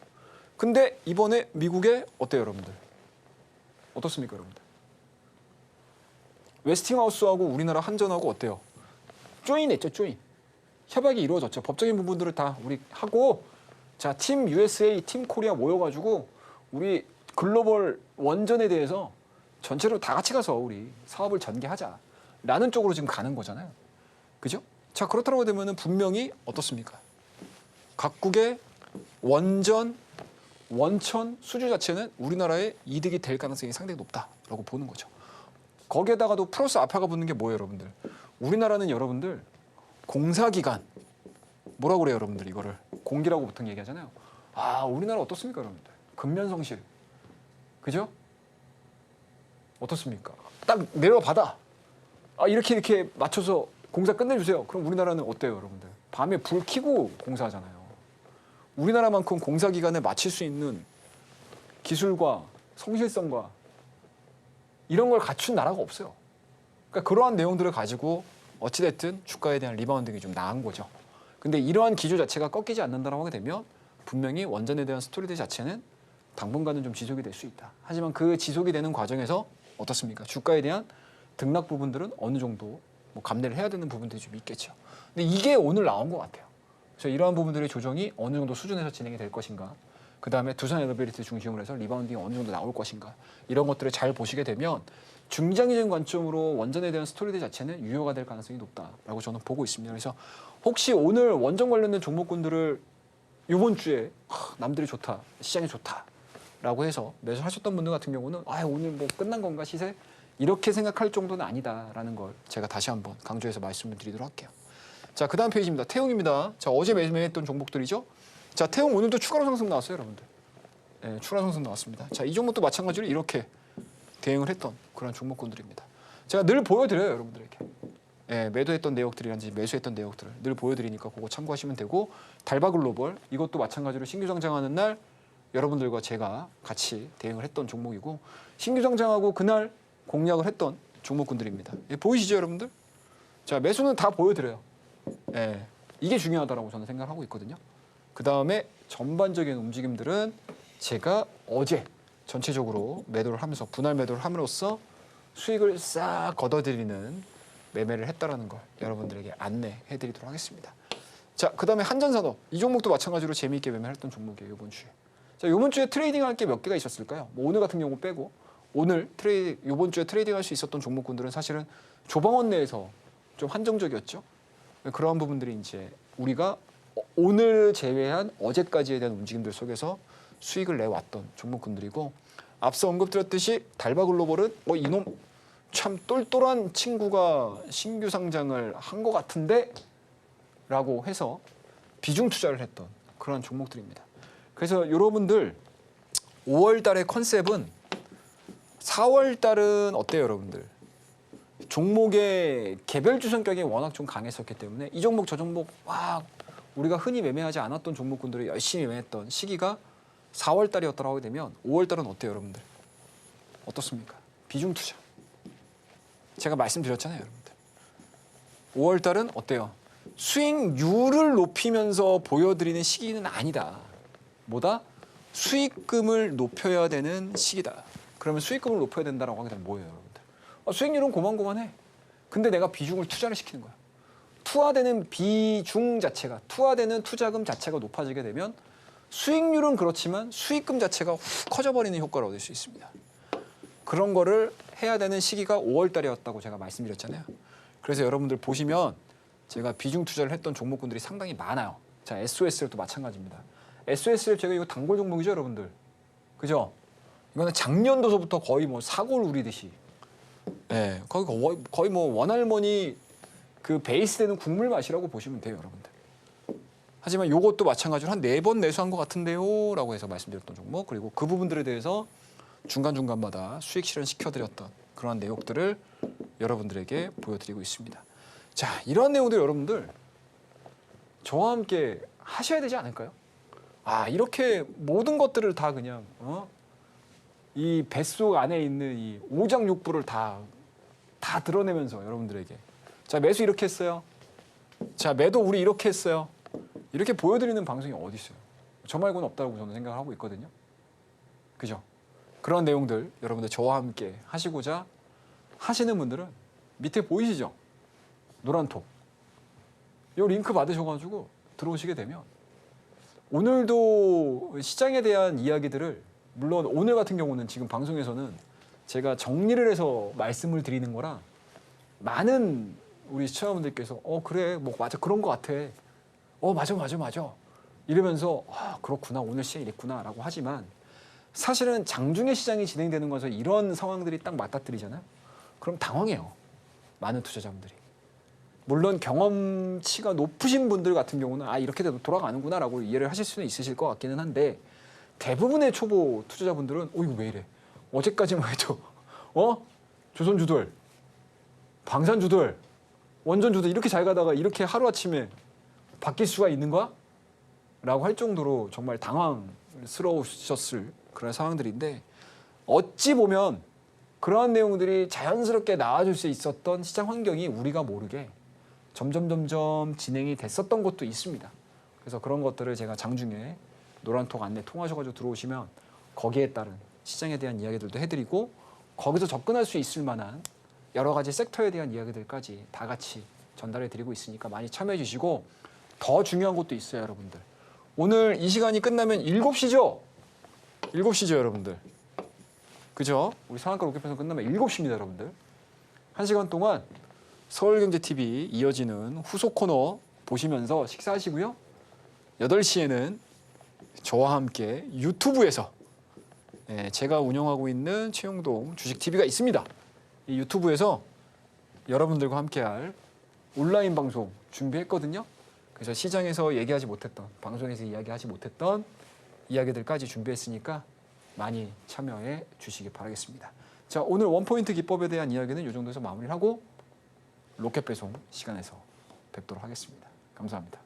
근데 이번에 미국에 어때요, 여러분들? 어떻습니까, 여러분들? 웨스팅하우스하고 우리나라 한전하고 어때요? 조인했죠, 조인. 협약이 이루어졌죠. 법적인 부분들을 다 우리 하고, 자, 팀 USA, 팀 코리아 모여가지고 우리 글로벌 원전에 대해서 전체로 다 같이 가서 우리 사업을 전개하자라는 쪽으로 지금 가는 거잖아요. 그죠? 자, 그렇다고 되면은 분명히 어떻습니까? 각국의 원전, 원천 수주 자체는 우리나라의 이득이 될 가능성이 상당히 높다라고 보는 거죠. 거기에다가도 플러스 알파가 붙는 게 뭐예요, 여러분들? 우리나라는 여러분들 공사기간, 뭐라고 그래요, 여러분들? 이거를 공기라고 보통 얘기하잖아요. 아, 우리나라 어떻습니까, 여러분들? 근면성실. 그죠? 어떻습니까? 딱 내려받아. 아, 이렇게 맞춰서 공사 끝내주세요. 그럼 우리나라는 어때요, 여러분들? 밤에 불 켜고 공사하잖아요. 우리나라만큼 공사 기간에 맞출 수 있는 기술과 성실성과 이런 걸 갖춘 나라가 없어요. 그러니까 그러한 내용들을 가지고 어찌됐든 주가에 대한 리바운딩이 좀 나은 거죠. 근데 이러한 기조 자체가 꺾이지 않는다고 하게 되면 분명히 원전에 대한 스토리들 자체는 당분간은 좀 지속이 될 수 있다. 하지만 그 지속이 되는 과정에서 어떻습니까? 주가에 대한 등락 부분들은 어느 정도 뭐 감내를 해야 되는 부분들이 좀 있겠죠. 근데 이게 오늘 나온 것 같아요. 그래서 이러한 부분들의 조정이 어느 정도 수준에서 진행이 될 것인가, 그 다음에 두산 에너빌리티 중심으로 해서 리바운딩이 어느 정도 나올 것인가, 이런 것들을 잘 보시게 되면 중장기적인 관점으로 원전에 대한 스토리들 자체는 유효가 될 가능성이 높다라고 저는 보고 있습니다. 그래서 혹시 오늘 원전 관련된 종목군들을 이번 주에 남들이 좋다, 시장이 좋다라고 해서 매수하셨던 분들 같은 경우는 오늘 뭐 끝난 건가 시세? 이렇게 생각할 정도는 아니다라는 걸 제가 다시 한번 강조해서 말씀을 드리도록 할게요. 자, 그 다음 페이지입니다. 태용입니다. 자, 어제 매매했던 종목들이죠. 자, 태용 오늘도 추가로 상승 나왔어요, 여러분들. 네, 추가 상승 나왔습니다. 자, 이 종목도 마찬가지로 이렇게 대응을 했던 그런 종목군들입니다. 제가 늘 보여드려요, 여러분들에게. 네, 매도했던 내역들이란지 매수했던 내역들을 늘 보여드리니까 그거 참고하시면 되고, 달바글로벌 이것도 마찬가지로 신규 상장하는 날 여러분들과 제가 같이 대응을 했던 종목이고, 신규 상장하고 그날 공략을 했던 종목군들입니다. 예, 보이시죠, 여러분들? 자, 매수는 다 보여드려요. 예, 이게 중요하다고 저는 생각하고 있거든요. 그 다음에 전반적인 움직임들은 제가 어제 전체적으로 매도를 하면서 분할 매도를 함으로써 수익을 싹 걷어들이는 매매를 했다라는 걸 여러분들에게 안내해드리도록 하겠습니다. 자, 그 다음에 한전산업 이 종목도 마찬가지로 재미있게 매매했던 종목이에요, 이번 주에. 자, 이번 주에 트레이딩할 게 몇 개가 있었을까요? 뭐 오늘 같은 경우 빼고 오늘 이번 주에 트레이딩할 수 있었던 종목군들은 사실은 조방원 내에서 좀 한정적이었죠. 그러한 부분들이 이제 우리가 오늘 제외한 어제까지에 대한 움직임들 속에서 수익을 내왔던 종목군들이고, 앞서 언급드렸듯이 달바글로벌은 이놈 참 똘똘한 친구가 신규 상장을 한 것 같은데 라고 해서 비중 투자를 했던 그런 종목들입니다. 그래서 여러분들 5월 달의 컨셉은 4월 달은 어때요, 여러분들? 종목의 개별주 성격이 워낙 좀 강했었기 때문에 이 종목 저 종목 우리가 흔히 매매하지 않았던 종목군들을 열심히 매매했던 시기가 4월 달이었다고 하게 되면 5월 달은 어때요, 여러분들? 어떻습니까? 비중 투자. 제가 말씀드렸잖아요, 여러분들. 5월 달은 어때요? 수익률을 높이면서 보여드리는 시기는 아니다. 뭐다? 수익금을 높여야 되는 시기다. 그러면 수익금을 높여야 된다고 하게 되면 뭐예요, 여러분들? 수익률은 고만고만해. 근데 내가 비중을 투자를 시키는 거야. 투하되는 비중 자체가, 투하되는 투자금 자체가 높아지게 되면 수익률은 그렇지만 수익금 자체가 훅 커져버리는 효과를 얻을 수 있습니다. 그런 거를 해야 되는 시기가 5월 달이었다고 제가 말씀드렸잖아요. 그래서 여러분들 보시면 제가 비중 투자를 했던 종목군들이 상당히 많아요. 자, SOSL도 마찬가지입니다. SOSL 제가 이거 단골 종목이죠, 여러분들. 그죠? 이거는 작년도서부터 거의 뭐 사골 우리듯이 예, 거의 뭐 원할머니 그 베이스 되는 국물 맛이라고 보시면 돼요, 여러분들. 하지만 요것도 마찬가지로 한 4번 내수한 것 같은데요 라고 해서 말씀드렸던 종목, 그리고 그 부분들에 대해서 중간중간마다 수익 실현 시켜드렸던 그러한 내용들을 여러분들에게 보여드리고 있습니다. 자, 이러한 내용들 여러분들 저와 함께 하셔야 되지 않을까요? 아, 이렇게 모든 것들을 다 그냥 이 뱃속 안에 있는 이 오장육부를 다 드러내면서 여러분들에게, 자, 매수 이렇게 했어요. 자, 매도 우리 이렇게 했어요. 이렇게 보여드리는 방송이 어디 있어요? 저 말고는 없다고 저는 생각을 하고 있거든요. 그죠? 그런 내용들 여러분들 저와 함께 하시고자 하시는 분들은 밑에 보이시죠? 노란 톡. 이 링크 받으셔가지고 들어오시게 되면 오늘도 시장에 대한 이야기들을, 물론 오늘 같은 경우는 지금 방송에서는 제가 정리를 해서 말씀을 드리는 거라 많은 우리 시청자분들께서 그래 뭐 맞아 그런 거 같아, 맞아 이러면서 그렇구나 오늘 시장 이랬구나 라고 하지만, 사실은 장중에 시장이 진행되는 것에서 이런 상황들이 딱 맞닥뜨리잖아요. 그럼 당황해요, 많은 투자자분들이. 물론 경험치가 높으신 분들 같은 경우는 이렇게 돼도 돌아가는구나 라고 이해를 하실 수는 있으실 것 같기는 한데, 대부분의 초보 투자자분들은 이거 왜 이래, 어제까지만 해도 조선주들, 방산주들, 원전주들 이렇게 잘 가다가 이렇게 하루아침에 바뀔 수가 있는 거야? 라고 할 정도로 정말 당황스러우셨을 그런 상황들인데, 어찌 보면 그러한 내용들이 자연스럽게 나와줄 수 있었던 시장 환경이 우리가 모르게 점점 진행이 됐었던 것도 있습니다. 그래서 그런 것들을 제가 장중에 노란톡 안내 통하셔가지고 들어오시면 거기에 따른 시장에 대한 이야기들도 해드리고, 거기서 접근할 수 있을 만한 여러 가지 섹터에 대한 이야기들까지 다 같이 전달해 드리고 있으니까 많이 참여해 주시고, 더 중요한 것도 있어요, 여러분들. 오늘 이 시간이 끝나면 7시죠? 7시죠, 여러분들. 그죠? 우리 상한가 로켓편성 끝나면 7시입니다, 여러분들. 1시간 동안 서울경제TV 이어지는 후속 코너 보시면서 식사하시고요. 8시에는 저와 함께 유튜브에서 제가 운영하고 있는 최영동 주식TV가 있습니다. 이 유튜브에서 여러분들과 함께할 온라인 방송 준비했거든요. 그래서 시장에서 얘기하지 못했던, 방송에서 이야기하지 못했던 이야기들까지 준비했으니까 많이 참여해 주시기 바라겠습니다. 자, 오늘 원포인트 기법에 대한 이야기는 이 정도에서 마무리를 하고 로켓 배송 시간에서 뵙도록 하겠습니다. 감사합니다.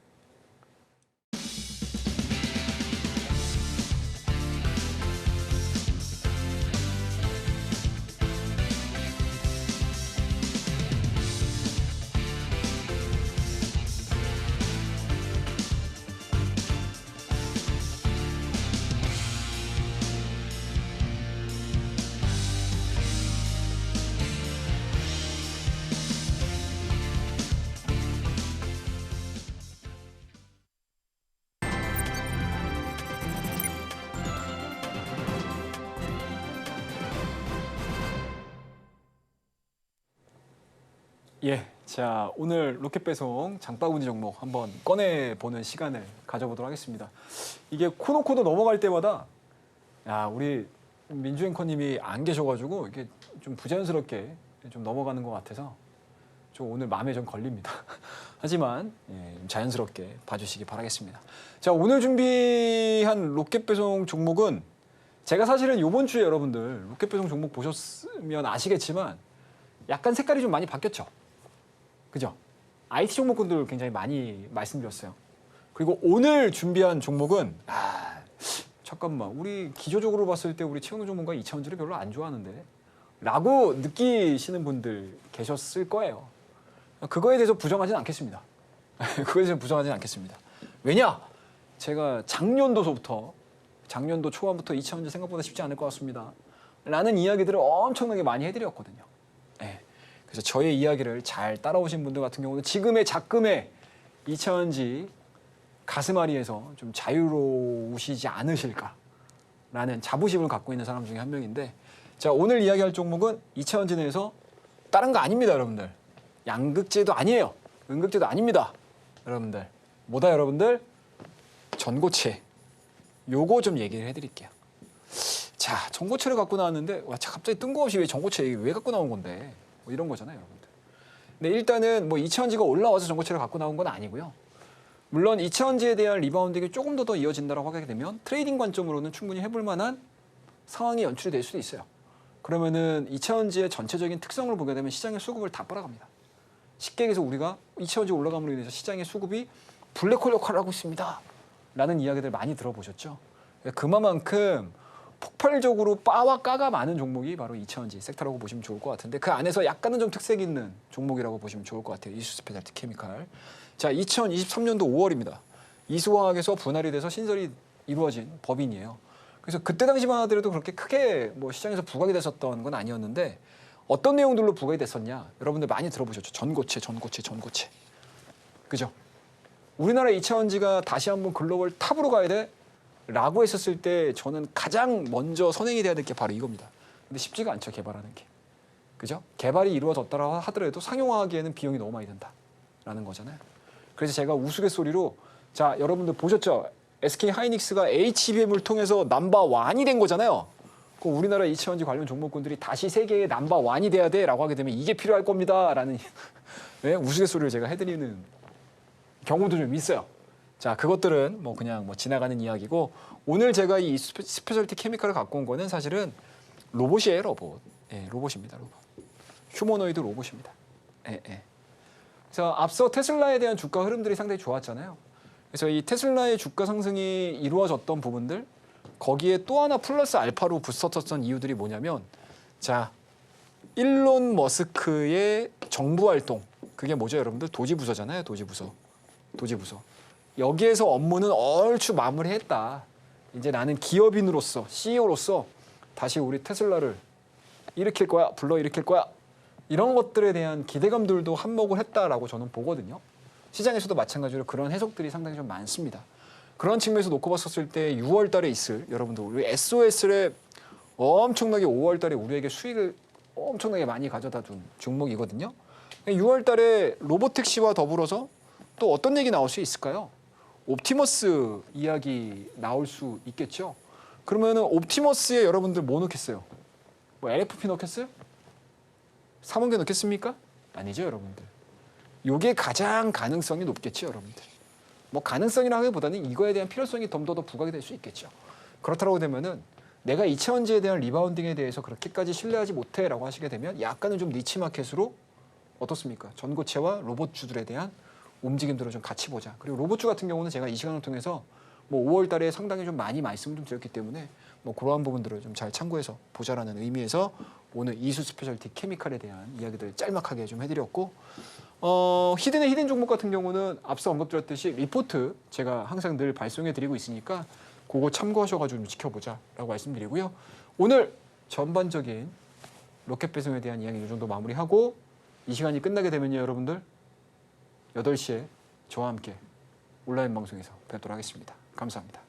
예, 자, 오늘 로켓 배송 장바구니 종목 한번 꺼내보는 시간을 가져보도록 하겠습니다. 이게 코너 넘어갈 때마다 우리 민주 앵커님이 안 계셔가지고 이게 좀 부자연스럽게 좀 넘어가는 것 같아서 좀 오늘 마음에 좀 걸립니다. 하지만 좀 자연스럽게 봐주시기 바라겠습니다. 자, 오늘 준비한 로켓 배송 종목은 제가 사실은 이번 주에 여러분들 로켓 배송 종목 보셨으면 아시겠지만 약간 색깔이 좀 많이 바뀌었죠. 그죠? IT 종목군들 굉장히 많이 말씀드렸어요. 그리고 오늘 준비한 종목은 잠깐만, 우리 기조적으로 봤을 때 우리 최영동 전문가 2차원지를 별로 안 좋아하는데 라고 느끼시는 분들 계셨을 거예요. 그거에 대해서 부정하진 않겠습니다. 그거에 대해서 부정하진 않겠습니다. 왜냐? 제가 작년도 초반부터 2차원지 생각보다 쉽지 않을 것 같습니다 라는 이야기들을 엄청나게 많이 해드렸거든요. 그래서 저의 이야기를 잘 따라오신 분들 같은 경우는 지금의 작금의 2차원지 가슴앓이에서 좀 자유로우시지 않으실까라는 자부심을 갖고 있는 사람 중에 한 명인데, 자, 오늘 이야기할 종목은 2차원지 내에서 다른 거 아닙니다, 여러분들. 양극재도 아니에요. 음극재도 아닙니다, 여러분들. 뭐다, 여러분들? 전고체. 요거 좀 얘기를 해드릴게요. 자, 전고체를 갖고 나왔는데 갑자기 뜬금없이 왜 전고체 왜 갖고 나온 건데? 뭐 이런 거잖아요, 여러분들. 근데 일단은 뭐 이차전지가 올라와서 전고체를 갖고 나온 건 아니고요. 물론 이차전지에 대한 리바운딩이 조금 더 이어진다고 하게 되면 트레이딩 관점으로는 충분히 해볼 만한 상황이 연출이 될 수도 있어요. 그러면은 이차전지의 전체적인 특성을 보게 되면 시장의 수급을 다 빨아갑니다. 쉽게 얘기해서 우리가 이차전지 올라감으로 인해서 시장의 수급이 블랙홀 역할을 하고 있습니다. 라는 이야기들 많이 들어보셨죠? 그만큼 폭발적으로 바와 까가 많은 종목이 바로 이차전지 섹터라고 보시면 좋을 것 같은데 그 안에서 약간은 좀 특색 있는 종목이라고 보시면 좋을 것 같아요. 이수 스페셜티 케미칼. 자, 2023년도 5월입니다. 이수화학에서 분할이 돼서 신설이 이루어진 법인이에요. 그래서 그때 당시만 하더라도 그렇게 크게 뭐 시장에서 부각이 됐었던 건 아니었는데 어떤 내용들로 부각이 됐었냐? 여러분들 많이 들어보셨죠? 전고체. 그죠? 우리나라 이차전지가 다시 한번 글로벌 탑으로 가야 돼? 라고 했었을 때 저는 가장 먼저 선행이 돼야 될 게 바로 이겁니다. 근데 쉽지가 않죠, 개발하는 게. 그죠? 개발이 이루어졌다라 하더라도 상용화하기에는 비용이 너무 많이 든다라는 거잖아요. 그래서 제가 우스갯소리로 자, 여러분들 보셨죠? SK 하이닉스가 HBM을 통해서 넘버1이 된 거잖아요. 그 우리나라 이차전지 관련 종목군들이 다시 세계의 넘버1이 돼야 돼라고 하게 되면 이게 필요할 겁니다라는 네? 우스갯소리를 제가 해드리는 경우도 좀 있어요. 자, 그것들은 뭐 그냥 뭐 지나가는 이야기고 오늘 제가 이 스페셜티 케미칼을 갖고 온 거는 사실은 로봇이에요, 로봇. 예, 로봇입니다, 로봇. 휴머노이드 로봇입니다. 예, 예. 그래서 앞서 테슬라에 대한 주가 흐름들이 상당히 좋았잖아요. 그래서 이 테슬라의 주가 상승이 이루어졌던 부분들 거기에 또 하나 플러스 알파로 붙었던 이유들이 뭐냐면 자, 일론 머스크의 정부 활동 그게 뭐죠, 여러분들? 도지부서잖아요, 도지부서. 여기에서 업무는 얼추 마무리했다. 이제 나는 기업인으로서 CEO로서 다시 우리 테슬라를 일으킬 거야, 불러일으킬 거야. 이런 것들에 대한 기대감들도 한몫을 했다라고 저는 보거든요. 시장에서도 마찬가지로 그런 해석들이 상당히 좀 많습니다. 그런 측면에서 놓고 봤었을 때 6월 달에 있을 여러분들 우리 SOS를 엄청나게 5월 달에 우리에게 수익을 엄청나게 많이 가져다 준 종목이거든요. 6월 달에 로보택시와 더불어서 또 어떤 얘기 나올 수 있을까요? 옵티머스 이야기 나올 수 있겠죠. 그러면은 옵티머스에 여러분들 뭐 넣겠어요? 뭐 LFP 넣겠어요? 3원계 넣겠습니까? 아니죠, 여러분들. 요게 가장 가능성이 높겠죠, 여러분들. 뭐 가능성이라 하기보다는 이거에 대한 필요성이 더 부각이 될 수 있겠죠. 그렇다고 되면은 내가 이차전지에 대한 리바운딩에 대해서 그렇게까지 신뢰하지 못해라고 하시게 되면 약간은 좀 니치 마켓으로 어떻습니까? 전고체와 로봇주들에 대한 움직임들을 좀 같이 보자. 그리고 로봇주 같은 경우는 제가 이 시간을 통해서 뭐 5월 달에 상당히 좀 많이 말씀을 좀 드렸기 때문에 뭐 그러한 부분들을 좀 잘 참고해서 보자라는 의미에서 오늘 이수 스페셜티 케미칼에 대한 이야기들 짤막하게 좀 해드렸고 히든의 히든 종목 같은 경우는 앞서 언급드렸듯이 리포트 제가 항상 늘 발송해 드리고 있으니까 그거 참고하셔가지고 좀 지켜보자라고 말씀드리고요. 오늘 전반적인 로켓 배송에 대한 이야기 이 정도 마무리하고 이 시간이 끝나게 되면요, 여러분들 8시에 저와 함께 온라인 방송에서 뵙도록 하겠습니다. 감사합니다.